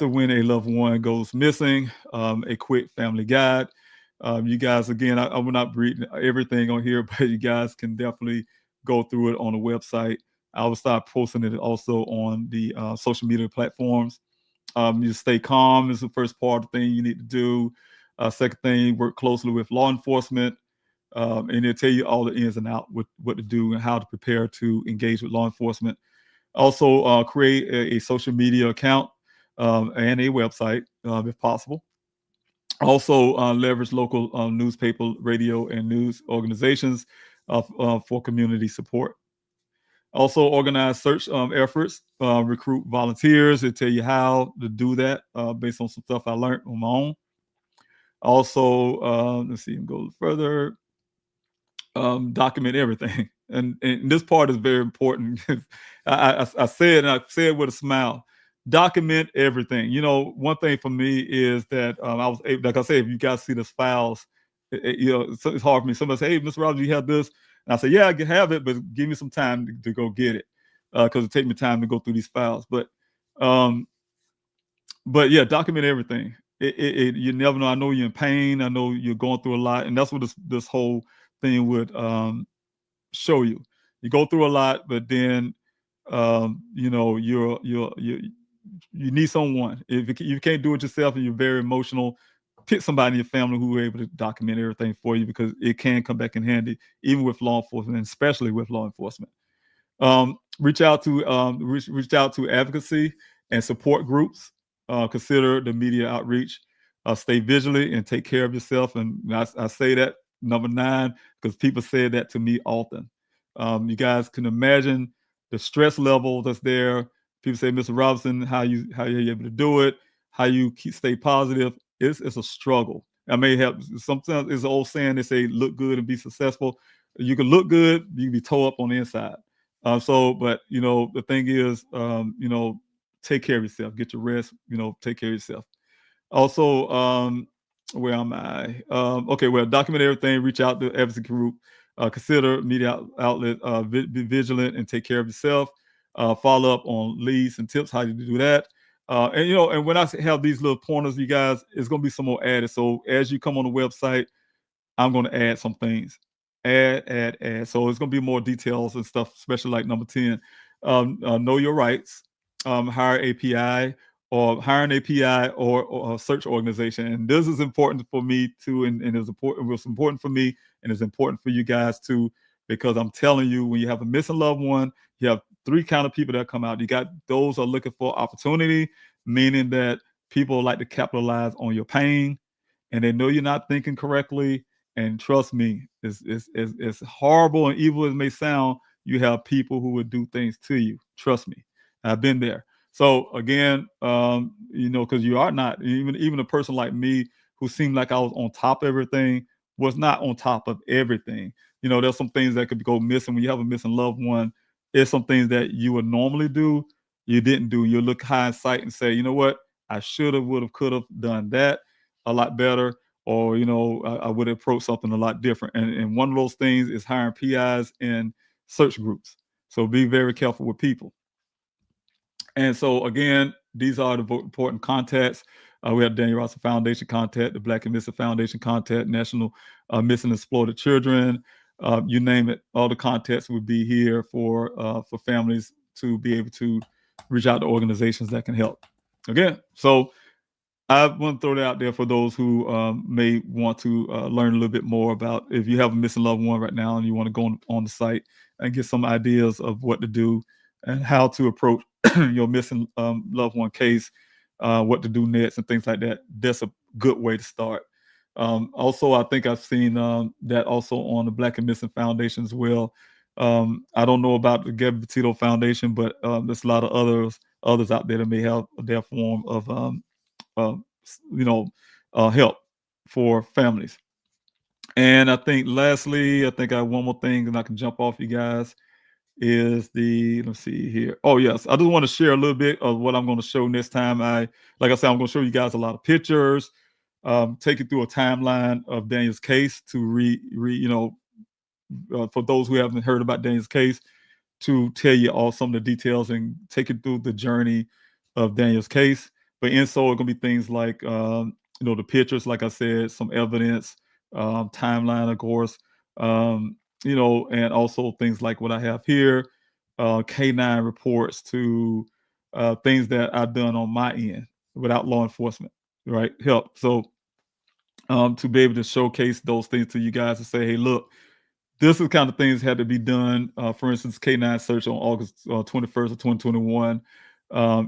when a loved one goes missing, a quick family guide. You guys, again, I will not read everything on here, but you guys can definitely go through it on the website. I will start posting it also on the social media platforms. You stay calm is the first part of the thing you need to do. Second thing, work closely with law enforcement. And they'll tell you all the ins and outs, what to do and how to prepare to engage with law enforcement. Also, create a social media account and a website if possible. Also, leverage local newspaper, radio, and news organizations for community support. Also, organize search efforts, recruit volunteers. They tell you how to do that based on some stuff I learned on my own. Also, let's see, go further. Document everything, and this part is very important. I said, and I said with a smile, document everything. One thing for me is that I was able, like I said, if you guys see the files, it's hard for me. Somebody say, "Hey, Mr. Roger, you have this?" And I say, "Yeah, I can have it, but give me some time to go get it, because it takes me time to go through these files." But yeah, document everything. You never know. I know you're in pain. I know you're going through a lot, and that's what this whole thing would show you. You go through a lot, but then you need someone. If you can't do it yourself and you're very emotional, pick somebody in your family who are able to document everything for you, because it can come back in handy, even with law enforcement, and especially with law enforcement. Reach out to advocacy and support groups. Consider the media outreach. Stay vigilant and take care of yourself. And I say that number 9 because people say that to me often. You guys can imagine the stress level that's there. People say, "Mr. Robinson, how you able to do it? How you stay positive?" It's a struggle. I may have sometimes it's an old saying, they say, "Look good and be successful." You can look good, you can be tore up on the inside. But the thing is, take care of yourself, get your rest, take care of yourself. Also, where am I? Okay, well, document everything, reach out to advocacy group, consider media outlet, be vigilant and take care of yourself. Follow up on leads and tips, how you do that. And when I have these little pointers, you guys, it's going to be some more added. So as you come on the website, I'm going to add some things. Add. So it's going to be more details and stuff, especially like number 10. Know your rights. Hire API or hire an API or a search organization. And this is important for me too, and it's important. It was important for me, and it's important for you guys too, because I'm telling you, when you have a missing loved one, you have 3 kind of people that come out. You got those who are looking for opportunity, meaning that people like to capitalize on your pain, and they know you're not thinking correctly. And trust me, it's horrible and evil as it may sound, you have people who would do things to you. Trust me, I've been there. So again, because you are not, even a person like me who seemed like I was on top of everything was not on top of everything. There's some things that could go missing when you have a missing loved one. There's some things that you would normally do, you didn't do. You look hindsight and say, you know what, I should have, would have, could have done that a lot better. Or, I would approach something a lot different. And one of those things is hiring PIs in search groups. So be very careful with people. And so, again, these are the important contacts. We have Daniel Robinson Foundation contact, the Black and Missing Foundation contact, National Missing and Exploited Children. You name it, all the contacts would be here for families to be able to reach out to organizations that can help. Again, so I want to throw that out there for those who may want to learn a little bit more about if you have a missing loved one right now and you want to go on the site and get some ideas of what to do and how to approach your missing loved one case, what to do next and things like that. That's a good way to start. Also, I think I've seen that also on the Black and Missing Foundation as well. I don't know about the Gabby Petito Foundation, but there's a lot of others out there that may have their form of help for families. And I think lastly, I think I have one more thing and I can jump off you guys is let's see here. Oh yes, I just want to share a little bit of what I'm going to show next time. Like I said, I'm going to show you guys a lot of pictures, take you through a timeline of Daniel's case to for those who haven't heard about Daniel's case, to tell you all some of the details and take you through the journey of Daniel's case. But in so it's gonna be things like the pictures, like I said, some evidence, timeline, of course, and also things like what I have here, K9 reports to things that I've done on my end without law enforcement, right? Help. So to be able to showcase those things to you guys and say, hey, look, this is kind of things had to be done. For instance, K9 search on August 21st of 2021.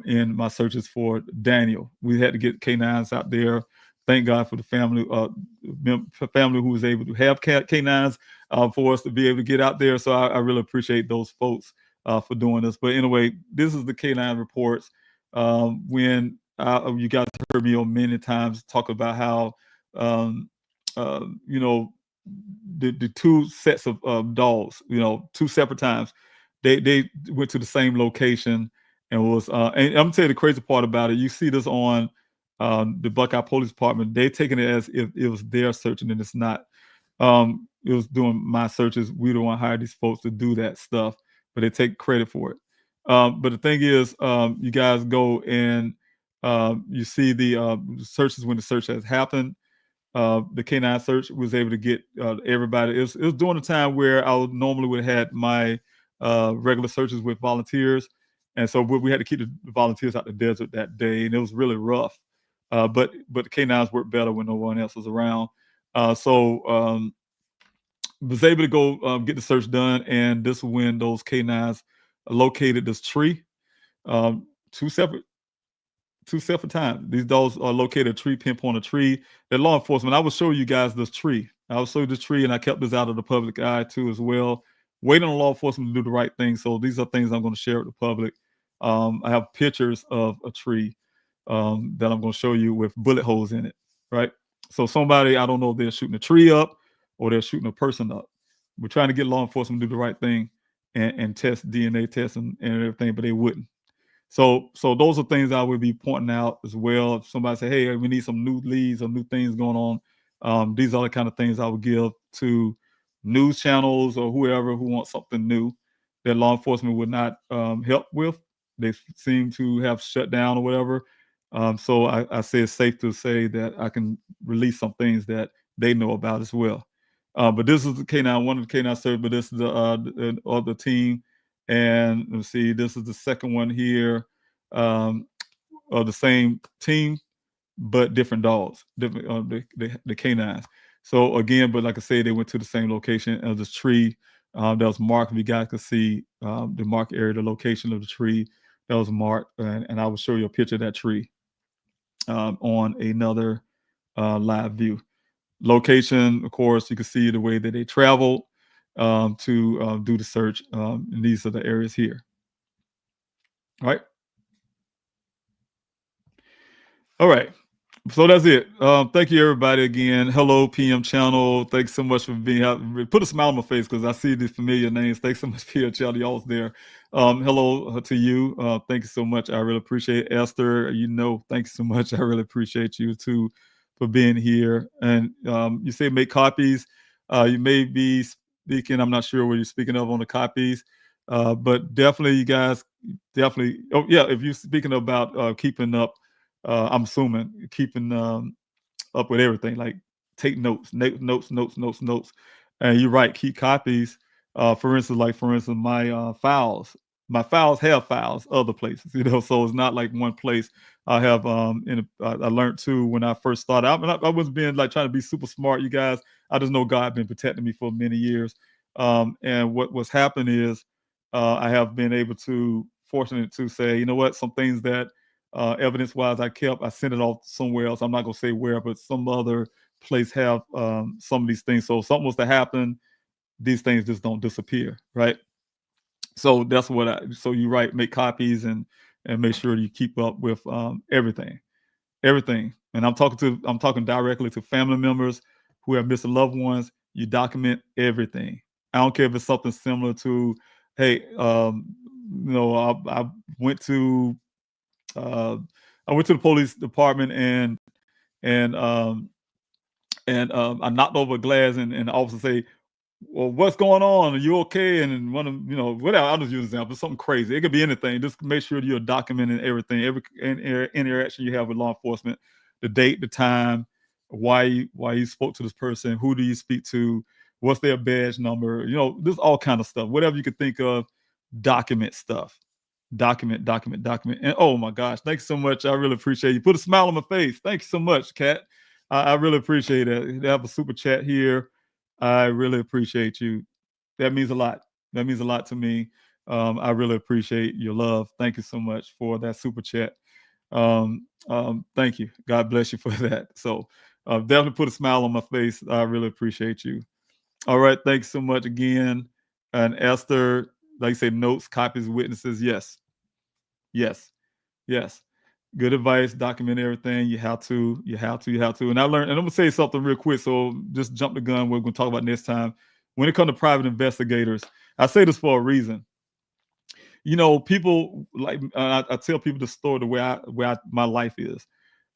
In my searches for Daniel, we had to get K9s out there. Thank God for the family who was able to have K9s for us to be able to get out there. So I really appreciate those folks for doing this. But anyway, this is the K9 reports. When you guys heard me on many times talk about how the two sets of dogs, two separate times, they went to the same location and was. And I'm gonna tell you the crazy part about it. You see this on the Buckeye Police Department. They taking it as if it was their searching, and it's not. It was doing my searches. We don't want to hire these folks to do that stuff, but they take credit for it. But the thing is, you guys go and you see the searches when the search has happened. The K9 search was able to get everybody. It was during a time where I would normally would have had my regular searches with volunteers, and so we had to keep the volunteers out the desert that day, and it was really rough. But the K9s worked better when no one else was around. So was able to go get the search done, and this is when those K9s located this tree. Two separate times. These dogs are located a tree, pinpoint a tree. They're law enforcement. I will show you guys this tree. I will show you this tree, and I kept this out of the public eye too as well. Waiting on law enforcement to do the right thing. So these are things I'm going to share with the public. I have pictures of a tree that I'm going to show you with bullet holes in it, right? So somebody, I don't know if they're shooting a tree up or they're shooting a person up. We're trying to get law enforcement to do the right thing and test DNA tests and everything, but they wouldn't. So those are things I would be pointing out as well. If somebody say, hey, we need some new leads or new things going on, these are the kind of things I would give to news channels or whoever who wants something new that law enforcement would not help with. They seem to have shut down or whatever. So I say it's safe to say that I can release some things that they know about as well. But this is the K9, one of the K9 search, but this is the other team. And let's see, this is the second one here of the same team, but different dogs, different the K9s. So again, but like I said, they went to the same location of this tree that was marked. If you guys could see the marked area, the location of the tree that was marked, and I will show you a picture of that tree on another live view. Location, of course, you can see the way that they traveled to do the search. And these are the areas here. All right. All right. So that's it. Thank you, everybody, again. Hello, PM channel. Thanks so much for being here. Put a smile on my face because I see these familiar names. Thanks so much, PM channel. Y'all's there. Hello to you. Thank you so much. I really appreciate it. Esther. Thanks so much. I really appreciate you too for being here. And you say make copies. You may be speaking. I'm not sure what you're speaking of on the copies. But definitely, you guys, definitely. Oh, yeah. If you're speaking about keeping up I'm assuming keeping up with everything, like take notes, notes. And you're right, keep copies. For instance, my files have files other places, so it's not like one place. I have I learned too when I first started out, and I was being like trying to be super smart, you guys. I just know God been protecting me for many years. And what's happened is I have been able to fortunate to say, you know what, some things that evidence wise I sent it off somewhere else. I'm not gonna say where, but some other place have some of these things. So if something was to happen, these things just don't disappear, right? So that's what so you right, make copies and make sure you keep up with everything. And I'm talking directly to family members who have missing loved ones. You document everything. I don't care if it's something similar to, hey, I went to uh, I went to the police department and I knocked over a glass and the officer say, well, what's going on? Are you okay? And then one of whatever. I'll just use an example. Something crazy. It could be anything. Just make sure you're documenting everything, every interaction you have with law enforcement, the date, the time, why you spoke to this person, who do you speak to, what's their badge number, this all kind of stuff. Whatever you could think of, document stuff. Document. And oh my gosh, thanks so much. I really appreciate you. Put a smile on my face. Thank you so much, Kat. I really appreciate it. They have a super chat here. I really appreciate you. That means a lot. That means a lot to me. I really appreciate your love. Thank you so much for that super chat. Thank you. God bless you for that. So definitely put a smile on my face. I really appreciate you. All right. Thanks so much again. And Esther, like I say, notes, copies, witnesses. Yes. Yes. Good advice. Document everything. You have to. And I learned, and I'm gonna say something real quick. So just jump the gun. We're gonna talk about next time. When it comes to private investigators, I say this for a reason. People like I tell people the story the way my life is.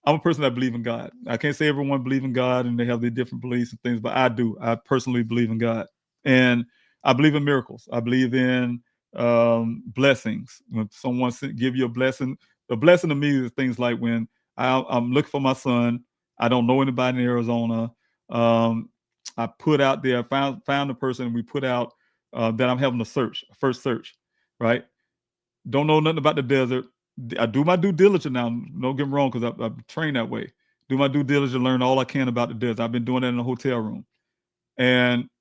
I'm a person that believes in God. I can't say everyone believes in God and they have their different beliefs and things, but I do. I personally believe in God, and I believe in miracles. I believe in blessings. When someone give you a blessing to me is things like when I'm looking for my son. I don't know anybody in Arizona. I put out there, found the person, and we put out that I'm having a first search, right? Don't know nothing about the desert. I do my due diligence now. Don't get me wrong, because I'm trained that way. Do my due diligence, learn all I can about the desert. I've been doing that in a hotel room.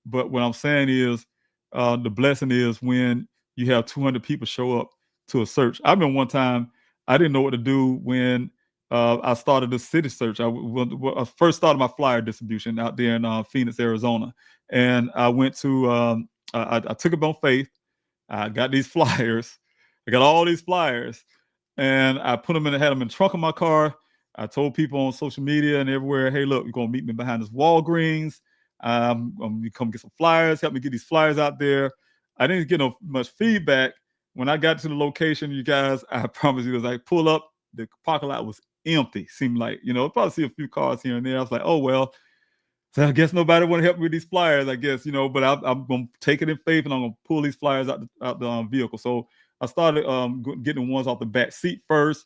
But what I'm saying is, the blessing is when you have 200 people show up to a search. I remember one time I didn't know what to do when I started the city search. I first started my flyer distribution out there in Phoenix, Arizona, and I went to I took it on faith. I got these flyers. I got all these flyers, and I put them had them in the trunk of my car. I told people on social media and everywhere, hey, look, you're gonna meet me behind this Walgreens. I'm gonna come get some flyers. Help me get these flyers out there. I didn't get much feedback. When I got to the location, you guys, I promise you, as I pull up, the parking lot was empty. Seemed like, probably see a few cars here and there. I was like, oh well. So I guess nobody want to help me with these flyers, I guess, but I'm going to take it in faith and I'm going to pull these flyers out the vehicle. So I started getting the ones off the back seat first,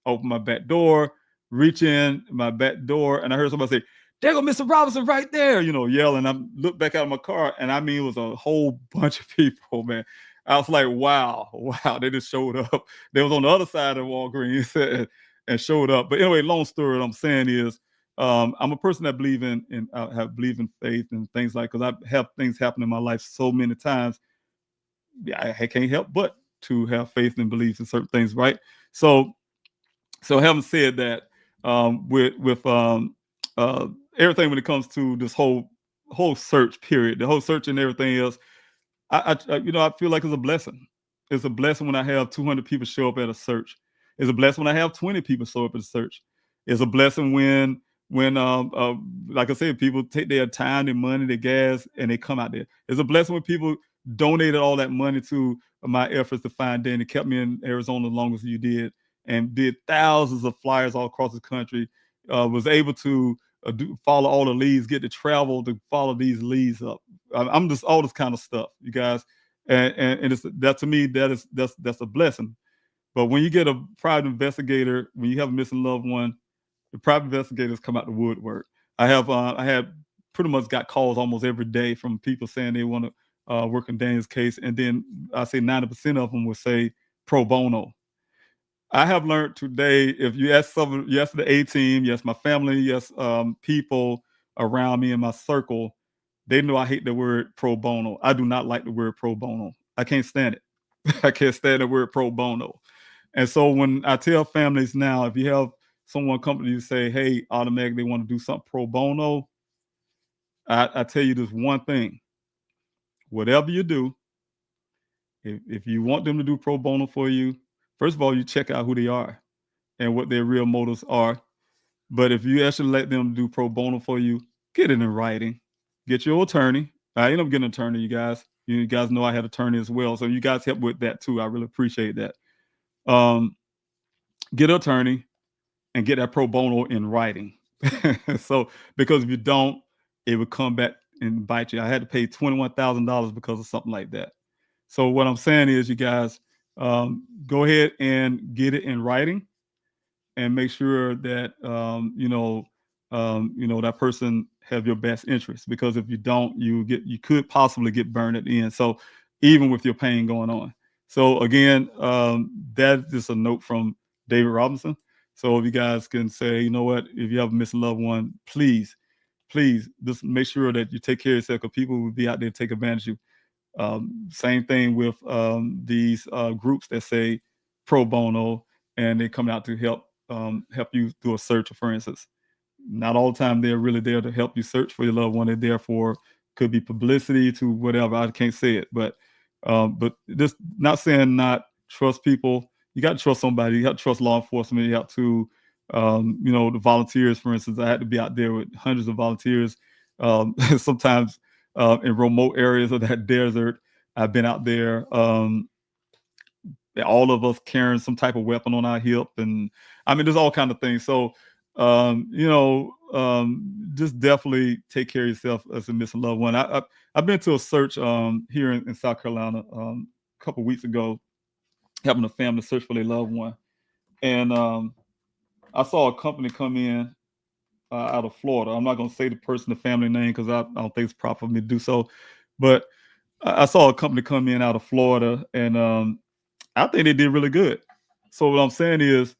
open my back door, reach in my back door, and I heard somebody say, there go Mr. Robinson right there, yelling. I looked back out of my car, and I mean, it was a whole bunch of people, man. I was like, wow, they just showed up. They was on the other side of Walgreens and showed up. But anyway, long story, what I'm saying is, I'm a person that believe in faith and things like, because I have things happen in my life so many times. Yeah, I can't help but to have faith and beliefs in certain things, right? So having said that, with everything when it comes to this whole search period, the whole search and everything else, I feel like it's a blessing. It's a blessing when I have 200 people show up at a search. It's a blessing when I have 20 people show up at a search. It's a blessing when like I said, people take their time, their money, their gas, and they come out there. It's a blessing when people donated all that money to my efforts to find Dan and kept me in Arizona as long as you did, and did thousands of flyers all across the country. Was able to follow all the leads, get to travel to follow these leads up. I'm just all this kind of stuff, you guys, and it's that to me that's a blessing. But when you get a private investigator, when you have a missing loved one, the private investigators come out the woodwork. I had pretty much got calls almost every day from people saying they want to work on Daniel's case, and then I say 90% of them would say pro bono. I have learned today, if you ask the A team, yes, my family, yes, people around me in my circle, they know I hate the word pro bono. I do not like the word pro bono. I can't stand it. I can't stand the word pro bono. And so when I tell families now, if you have someone come to you and say, hey, automatically they want to do something pro bono, I tell you this one thing. Whatever you do, if you want them to do pro bono for you, first of all, you check out who they are and what their real motives are. But if you actually let them do pro bono for you, get it in writing. Get your attorney. I end up getting an attorney, you guys. You guys know I had an attorney as well. So you guys help with that too. I really appreciate that. Get an attorney and get that pro bono in writing. So because if you don't, it would come back and bite you. I had to pay $21,000 because of something like that. So what I'm saying is, you guys, go ahead and get it in writing, and make sure that that person have your best interest. Because if you don't, you could possibly get burned at the end. So even with your pain going on. So again, that's just a note from David Robinson. So if you guys can say, you know what, if you have a missing loved one, please just make sure that you take care of yourself, because people will be out there to take advantage of you. Same thing with these groups that say pro bono, and they come out to help you do a search, for instance. Not all the time they're really there to help you search for your loved one. They're there for, could be publicity to whatever. I can't say it, but just not saying not trust people. You got to trust somebody. You got to trust law enforcement. You have to, the volunteers, for instance. I had to be out there with hundreds of volunteers. Sometimes in remote areas of that desert, I've been out there. All of us carrying some type of weapon on our hip, and I mean, there's all kind of things. So, just definitely take care of yourself as a missing loved one. I've been to a search here in South Carolina a couple of weeks ago, helping a family search for their loved one, and I saw a company come in out of Florida. I'm not going to say the person, the family name, because I don't think it's proper for me to do so, but I saw a company come in out of Florida, and I think they did really good. So what I'm saying is,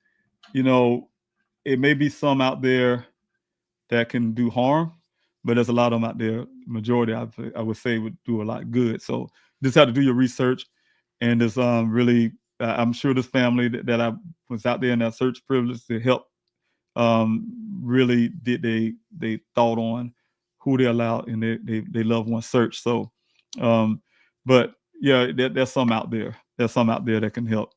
it may be some out there that can do harm, but there's a lot of them out there. Majority, I would say, would do a lot good. So just have to do your research, and this really, I'm sure this family that I was out there in that search privilege to help, really did they thought on who they allowed in their loved one search. So, but yeah, there's some out there. There's some out there that can help.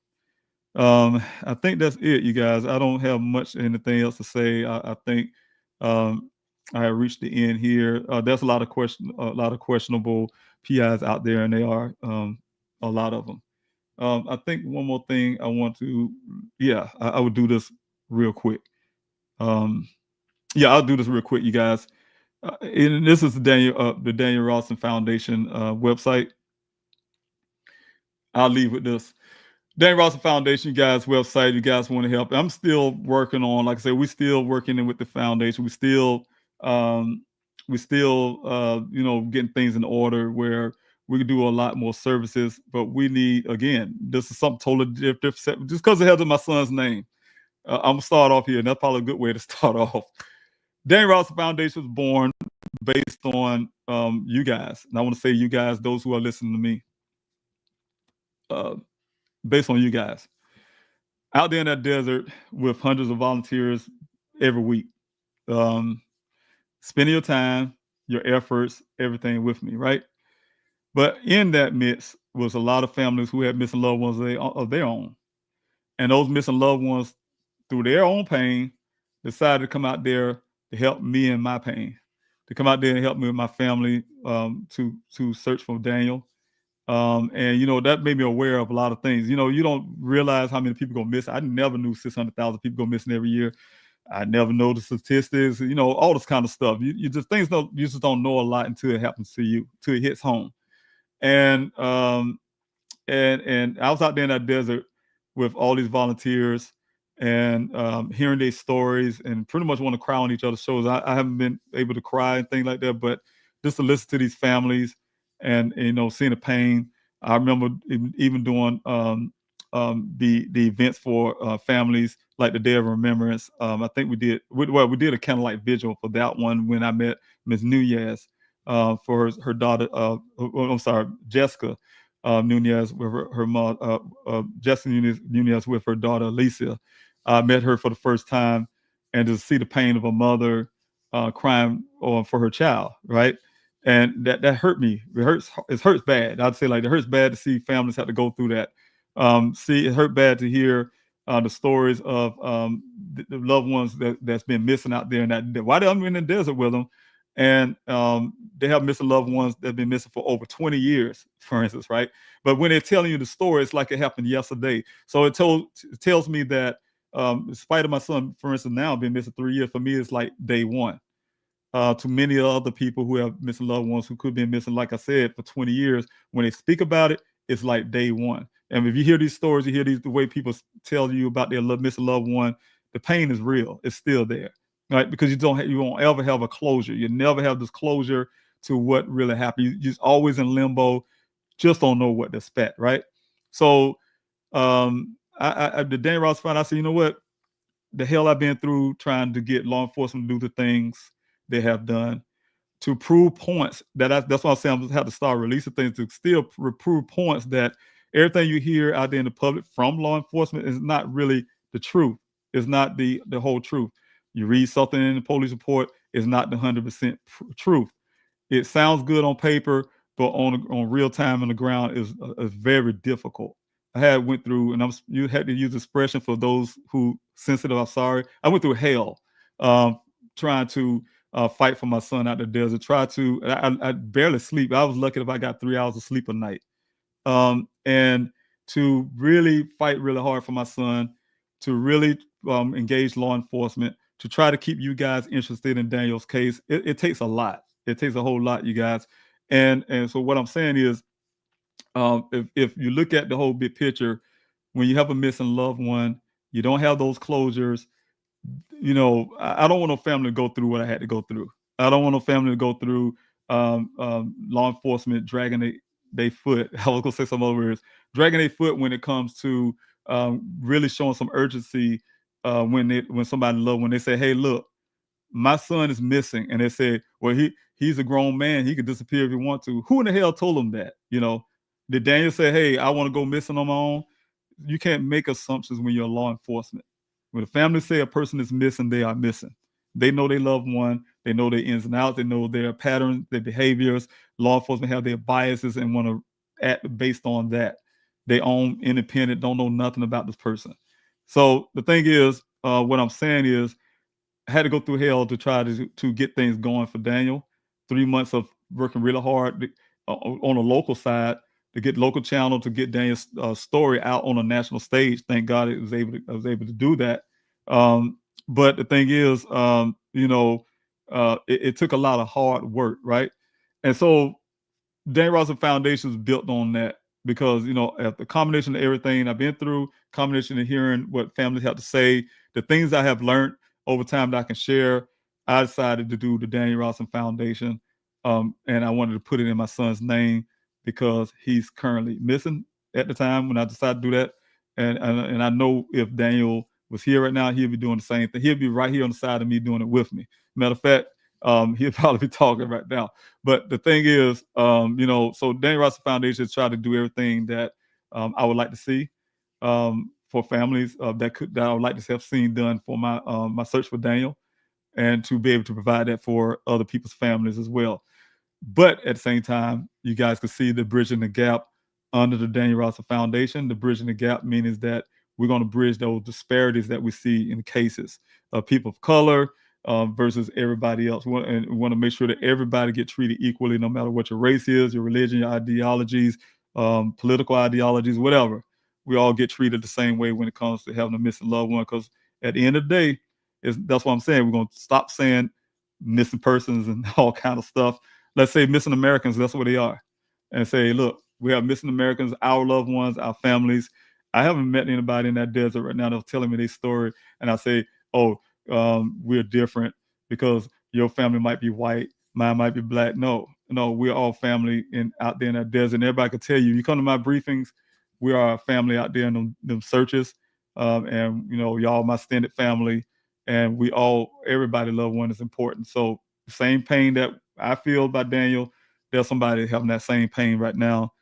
I think that's it, you guys. I don't have much anything else to say. I think I have reached the end here. There's a lot of questionable PIs out there, and they are a lot of them. I think one more thing I want to, I would do this real quick. I'll do this real quick, you guys. And this is the Daniel Robinson Foundation website. I'll leave with this. Daniel Robinson Foundation, you guys' website. You guys want to help? I'm still working on, like I said, we're still working with the foundation. We still, getting things in order where we can do a lot more services. But we need, again, this is something totally different. Just because it has my son's name, I'm gonna start off here, and that's probably a good way to start off. Daniel Robinson Foundation was born based on you guys, and I want to say you guys, those who are listening to me. Based on you guys out there in that desert with hundreds of volunteers every week, spending your time, your efforts, everything with me, right? But in that midst was a lot of families who had missing loved ones of their own. And those missing loved ones, through their own pain, decided to come out there to help me in my pain, to come out there and help me with my family, to search for Daniel. And that made me aware of a lot of things. You don't realize how many people go missing. I never knew 600,000 people go missing every year. I never know the statistics. All this kind of stuff. You just don't know a lot until it happens to you, till it hits home. And I was out there in that desert with all these volunteers and hearing their stories and pretty much want to cry on each other's shows. I haven't been able to cry and things like that, but just to listen to these families and seeing the pain. I remember even doing the events for families like the Day of Remembrance. I think we did a candlelight vigil for that one when I met Ms. Nunez for her daughter. I'm sorry, Jessica Nunez with her mom, Jessica Nunez with her daughter Alicia. I met her for the first time, and to see the pain of a mother crying for her child, right? And that hurt me. It hurts bad. I'd say like it hurts bad to see families have to go through that. It hurt bad to hear the stories of the loved ones that's been missing out there. And that why I'm in the desert with them, and they have missing loved ones that've been missing for over 20 years, for instance, right? But when they're telling you the story, it's like it happened yesterday. So it tells me that, in spite of my son, for instance, now being missing 3 years, for me it's like day one. To many other people who have missing loved ones who could have been missing, like I said, for 20 years, when they speak about it, it's like day one. And if you hear these stories, you hear the way people tell you about their missing loved one, the pain is real. It's still there, right? Because you won't ever have a closure. You never have this closure to what really happened. You're just always in limbo, just don't know what to expect, right? So the Daniel Robinson found, I said, you know what? The hell I've been through trying to get law enforcement to do the things they have done to prove points that's why I'm saying I'm gonna have to start releasing things to still prove points that everything you hear out there in the public from law enforcement is not really the truth. It's not the whole truth. You read something in the police report, it's not the 100% truth. It sounds good on paper, but on real time on the ground is very difficult. I had went through, and you had to use expression for those who sensitive. I'm sorry. I went through hell trying to fight for my son out the desert. I barely sleep. I was lucky if I got 3 hours of sleep a night. And to really fight really hard for my son, to really engage law enforcement, to try to keep you guys interested in Daniel's case. It takes a lot. It takes a whole lot, you guys. And so what I'm saying is, if you look at the whole big picture, when you have a missing loved one, you don't have those closures. I don't want no family to go through what I had to go through. I don't want no family to go through law enforcement dragging their foot. I was gonna say some other words, dragging their foot when it comes to really showing some urgency when somebody loved, when they say, "Hey, look, my son is missing," and they say, "Well, he's a grown man. He could disappear if he wants to." Who in the hell told him that? Did Daniel say, "Hey, I want to go missing on my own"? You can't make assumptions when you're law enforcement. When the family say a person is missing, they are missing. They know their loved one. They know their ins and outs. They know their patterns, their behaviors. Law enforcement have their biases and want to act based on that. They own independent, don't know nothing about this person. So the thing is, what I'm saying is, I had to go through hell to try to get things going for Daniel. 3 months of working really hard on a local side to get local channel to get Daniel's story out on a national stage. Thank God I was able to do that. But the thing is, it took a lot of hard work, right? And so Daniel Robinson Foundation is built on that because, at the combination of everything I've been through, combination of hearing what families have to say, the things I have learned over time that I can share, I decided to do the Daniel Robinson Foundation. And I wanted to put it in my son's name because he's currently missing at the time when I decided to do that. And I know if Daniel was here right now, he'd be doing the same thing. He'd be right here on the side of me doing it with me. Matter of fact, he'll probably be talking right now. But the thing is, so Daniel Robinson Foundation is trying to do everything that I would like to see for families that I would like to have seen done for my search for Daniel, and to be able to provide that for other people's families as well. But at the same time, you guys can see the bridging the gap under the Daniel Robinson Foundation. The bridging the gap means that we're going to bridge those disparities that we see in cases of people of color versus everybody else. We want to make sure that everybody get treated equally, no matter what your race is, your religion, your ideologies, political ideologies, whatever. We all get treated the same way when it comes to having a missing loved one. Because at the end of the day, that's what I'm saying. We're going to stop saying missing persons and all kind of stuff. Let's say missing Americans, that's what they are. And say, look, we have missing Americans, our loved ones, our families, I haven't met anybody in that desert right now that's telling me their story, and I say, "Oh, we're different because your family might be white, mine might be black." No, no, we're all family out there in that desert. And everybody can tell you. You come to my briefings, we are a family out there in them searches, and y'all my extended family, and everybody loved one is important. So same pain that I feel about Daniel, there's somebody having that same pain right now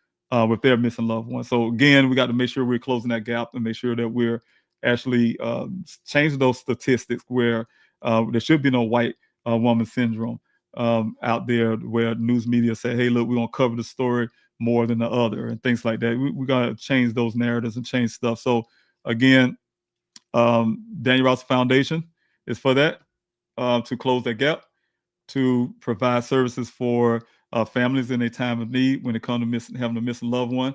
with their missing loved one. So again, we got to make sure we're closing that gap and make sure that we're actually changing those statistics where there should be no white woman syndrome out there where news media say, hey, look, we're going to cover the story more than the other and things like that. We got to change those narratives and change stuff. So again, Daniel Robinson Foundation is for that, to close that gap, to provide services for families in a time of need when it comes to having a missing loved one.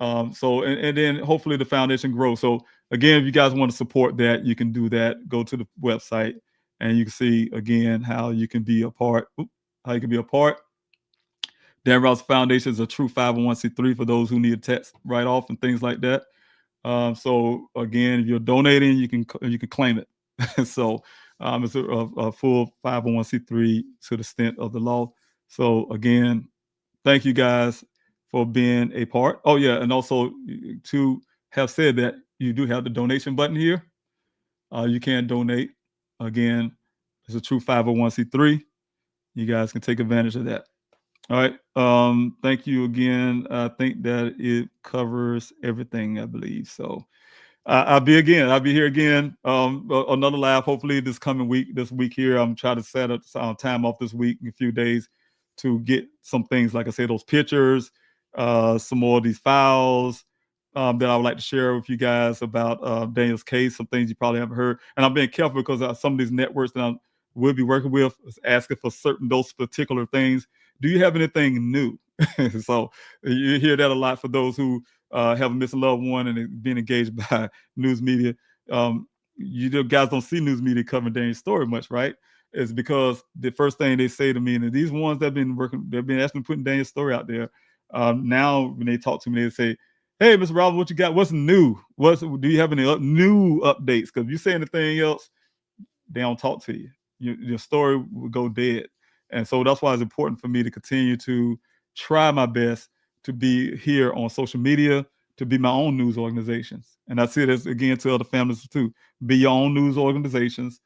And then hopefully the foundation grows. So again, if you guys want to support that, you can do that. Go to the website and you can see again how you can be a part. Dan Ross Foundation is a true 501c3 for those who need a tax write-off and things like that. So again, if you're donating, you can claim it. So it's a full 501c3 to the extent of the law. So again, thank you guys for being a part. Oh yeah, and also to have said that you do have the donation button here. You can donate. Again, it's a true 501c3. You guys can take advantage of that. All right. Thank you again. I think that it covers everything, I believe. So I'll be here again. Another live, hopefully this week here. I'm trying to set up some time off this week in a few days to get some things, like I said, those pictures, some more of these files that I would like to share with you guys about Daniel's case, some things you probably haven't heard. And I'm being careful because some of these networks that I will be working with is asking for those particular things. Do you have anything new? So you hear that a lot for those who have a missing loved one and being engaged by news media. You guys don't see news media covering Daniel's story much, right? It's because the first thing they say to me, and these ones that have been working, they've been asking putting Daniel's story out there. Now when they talk to me, they say, "Hey, Mr. Robert, what you got? What's new? Do you have any new updates? Because if you say anything else, they don't talk to you. Your story will go dead." And so that's why it's important for me to continue to try my best to be here on social media, to be my own news organizations. And I see this again to other families too. Be your own news organizations,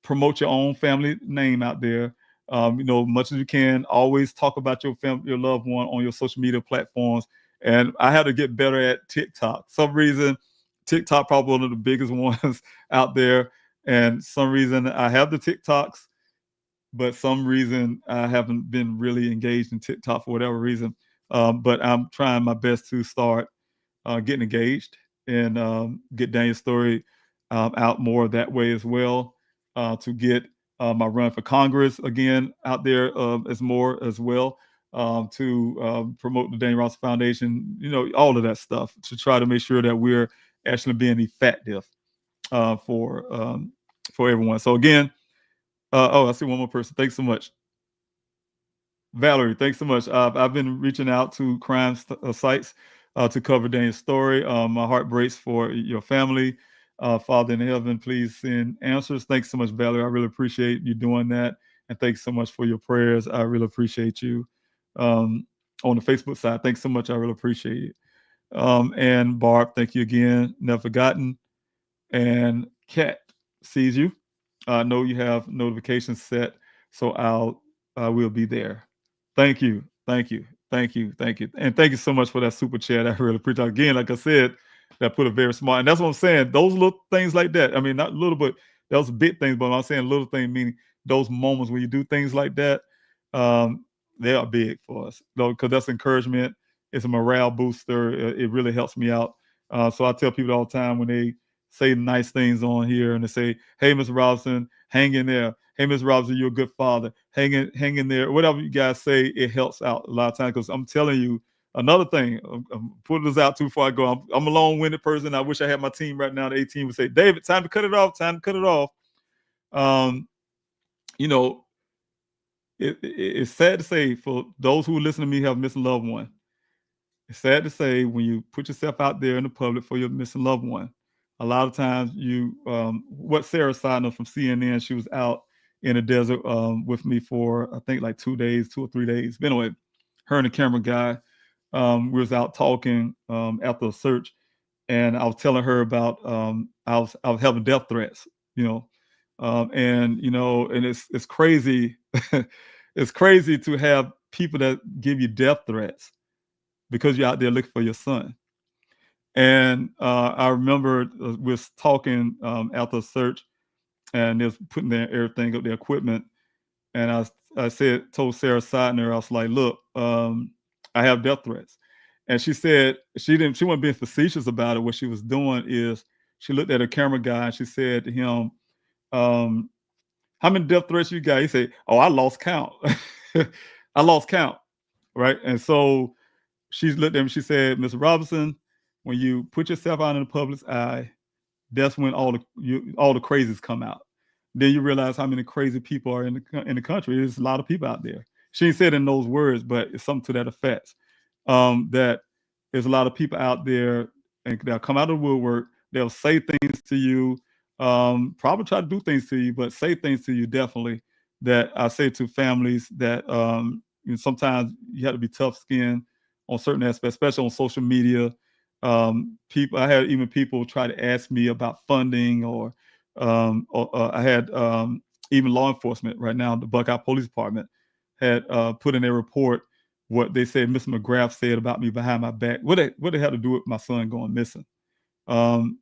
promote your own family name out there. Much as you can, always talk about your loved one on your social media platforms. And I had to get better at TikTok. Some reason, TikTok probably one of the biggest ones out there. And some reason I have the TikToks, but some reason I haven't been really engaged in TikTok for whatever reason. But I'm trying my best to start getting engaged and get Daniel's story out more that way as well, to get my run for Congress again out there as more as well, to promote the Daniel Ross Foundation, all of that stuff to try to make sure that we're actually being effective for everyone. So again, I see one more person. Thanks so much. Valerie, thanks so much. I've been reaching out to crime sites to cover Daniel's story. My heart breaks for your family. Father in heaven, please send answers. Thanks so much, Valerie. I really appreciate you doing that. And thanks so much for your prayers. I really appreciate you. On the Facebook side, thanks so much. I really appreciate it. And Barb, thank you again. Never forgotten. And Kat sees you. I know you have notifications set, so I will be there. Thank you. And thank you so much for that super chat. I really appreciate it. Again, like I said, that put a very smart, and that's what I'm saying. Those little things like that. I mean, not little, but those big things. But I'm saying little things, meaning those moments when you do things like that, they are big for us, though, because that's encouragement. It's a morale booster. It really helps me out. So I tell people all the time when they say nice things on here and they say, "Hey, Mr. Robinson, hang in there. Hey, Mr. Robinson, you're a good father. Hang in there." Whatever you guys say, it helps out a lot of times, because I'm telling you, another thing, I'm putting this out too before I go. I'm a long-winded person. I wish I had my team right now. The 18 would say, "David, time to cut it off. It's sad to say, for those who listen to me have missed a loved one, It's sad to say, when you put yourself out there in the public for your missing loved one, a lot of times what Sarah Sidner from CNN, she was out in the desert with me for, I think, like 2 days, 2 or 3 days. But anyway, her and the camera guy, we was out talking after a search, and I was telling her about I was having death threats, and it's crazy. It's crazy to have people that give you death threats because you're out there looking for your son. And I remember we was talking after a search, and they was putting their everything up, their equipment, and told Sarah Sidner, I was like, look, I have death threats. And she said she wasn't being facetious about it. What she was doing is she looked at a camera guy and she said to him, how many death threats you got? He said, oh, I lost count. I lost count. Right. And so she looked at him, she said, Mr. Robinson, when you put yourself out in the public's eye, that's when all the crazies come out. Then you realize how many crazy people are in the country. There's a lot of people out there. She ain't said in those words, but it's something to that effect. That there's a lot of people out there, and they'll come out of the woodwork. They'll say things to you, probably try to do things to you, but say things to you definitely. That I say to families that sometimes you have to be tough skinned on certain aspects, especially on social media. I had even people try to ask me about funding, or I had even law enforcement right now. The Buckeye Police Department had put in their report what they said Mr. McGrath said about me behind my back. What they had to do with my son going missing, and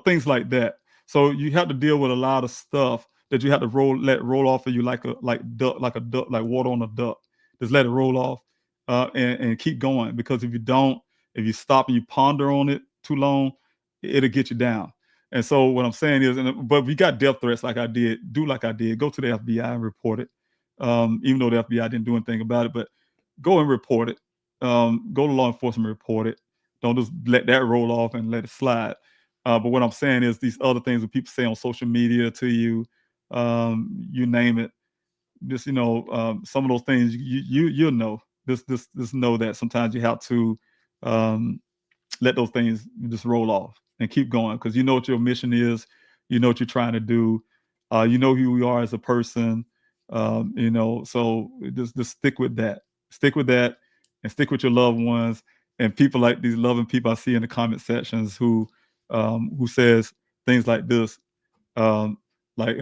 things like that. So you have to deal with a lot of stuff that you have to let roll off of you like water on a duck. Just let it roll off and keep going, because if you stop and you ponder on it too long, it'll get you down. And so what I'm saying is, but if you got death threats like I did, do like I did. Go to the FBI and report it. Even though the FBI didn't do anything about it, but go and report it. Go to law enforcement, report it. Don't just let that roll off and let it slide. But what I'm saying is, these other things that people say on social media to you, you name it, just some of those things you'll know. Just know that sometimes you have to let those things just roll off and keep going, because you know what your mission is, you know what you're trying to do, you know who you are as a person, so just stick with that, and stick with your loved ones, and people like these loving people I see in the comment sections who says things like this, um, like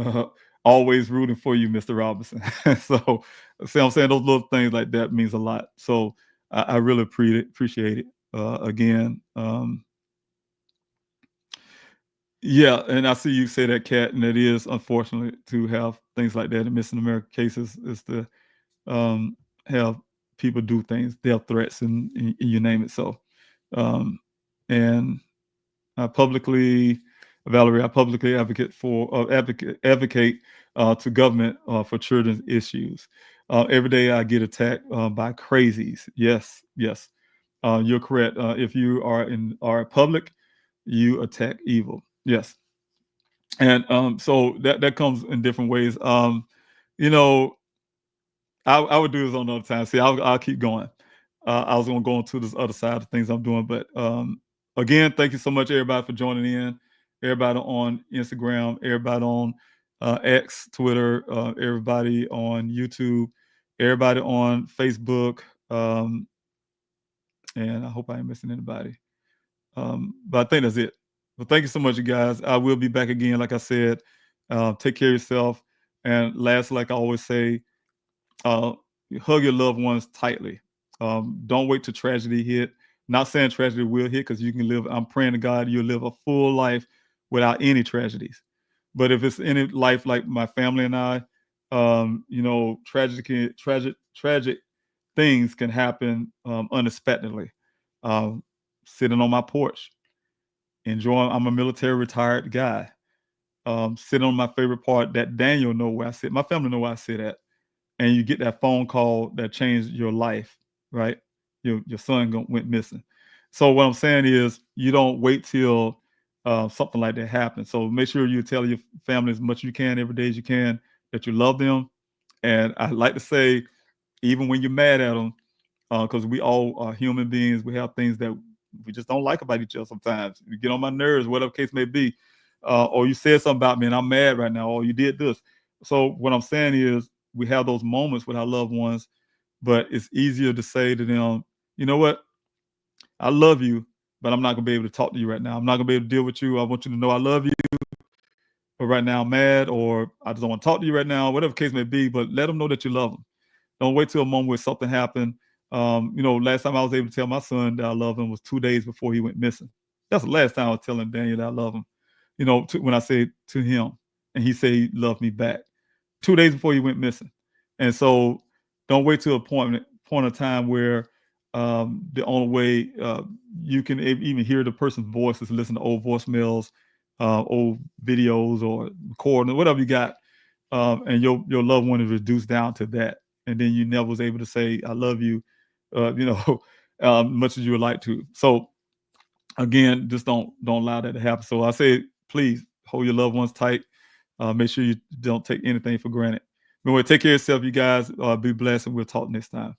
always rooting for you, Mr. Robinson. So see what I'm saying, those little things like that means a lot. So I really appreciate it. Again, yeah, and I see you say that, Kat, and it is unfortunate to have things like that in missing American cases, is to have people do things, death threats, and you name it. So, and I publicly, Valerie, I publicly advocate to government for children's issues. Every day I get attacked by crazies. Yes, you're correct. If you are public, you attack evil. Yes, and so that comes in different ways. You know, I would do this on another time. See, I'll keep going. I was going to go into this other side of things I'm doing, but again, thank you so much, everybody, for joining in. Everybody on Instagram, everybody on X, Twitter, everybody on YouTube, everybody on Facebook, and I hope I ain't missing anybody. But I think that's it. Well, thank you so much, you guys. I will be back again, like I said. Take care of yourself. And last, like I always say, hug your loved ones tightly. Don't wait till tragedy hit. Not saying tragedy will hit, because you can live. I'm praying to God you'll live a full life without any tragedies. But if it's any life like my family and I, tragic things can happen unexpectedly. Sitting on my porch, enjoying. I'm a military retired guy. Sitting on my favorite part that Daniel know where I sit. My family know where I sit at. And you get that phone call that changed your life, right? Your son went missing. So what I'm saying is, you don't wait till something like that happens. So make sure you tell your family as much as you can, every day as you can, that you love them. And I like to say, even when you're mad at them, because we all are human beings. We have things that we just don't like about each other sometimes. You get on my nerves, whatever case may be, or you said something about me and I'm mad right now, or you did this. So what I'm saying is we have those moments with our loved ones, but it's easier to say to them, you know what, I love you, but I'm not gonna be able to talk to you right now. I'm not gonna be able to deal with you. I want you to know I love you, but right now I'm mad, or I just don't want to talk to you right now, whatever the case may be, but let them know that you love them. Don't wait till a moment where something happened. Last time I was able to tell my son that I love him was 2 days before he went missing. That's the last time I was telling Daniel that I love him. When I say to him, and he said he loved me back 2 days before he went missing. And so, don't wait till a point of time where the only way you can even hear the person's voice is listen to old voicemails, old videos, or recording, whatever you got, and your loved one is reduced down to that, and then you never was able to say I love you, much as you would like to. So again, just don't allow that to happen. So I say, please hold your loved ones tight. Make sure you don't take anything for granted. Anyway, take care of yourself, you guys. Be blessed, and we'll talk next time.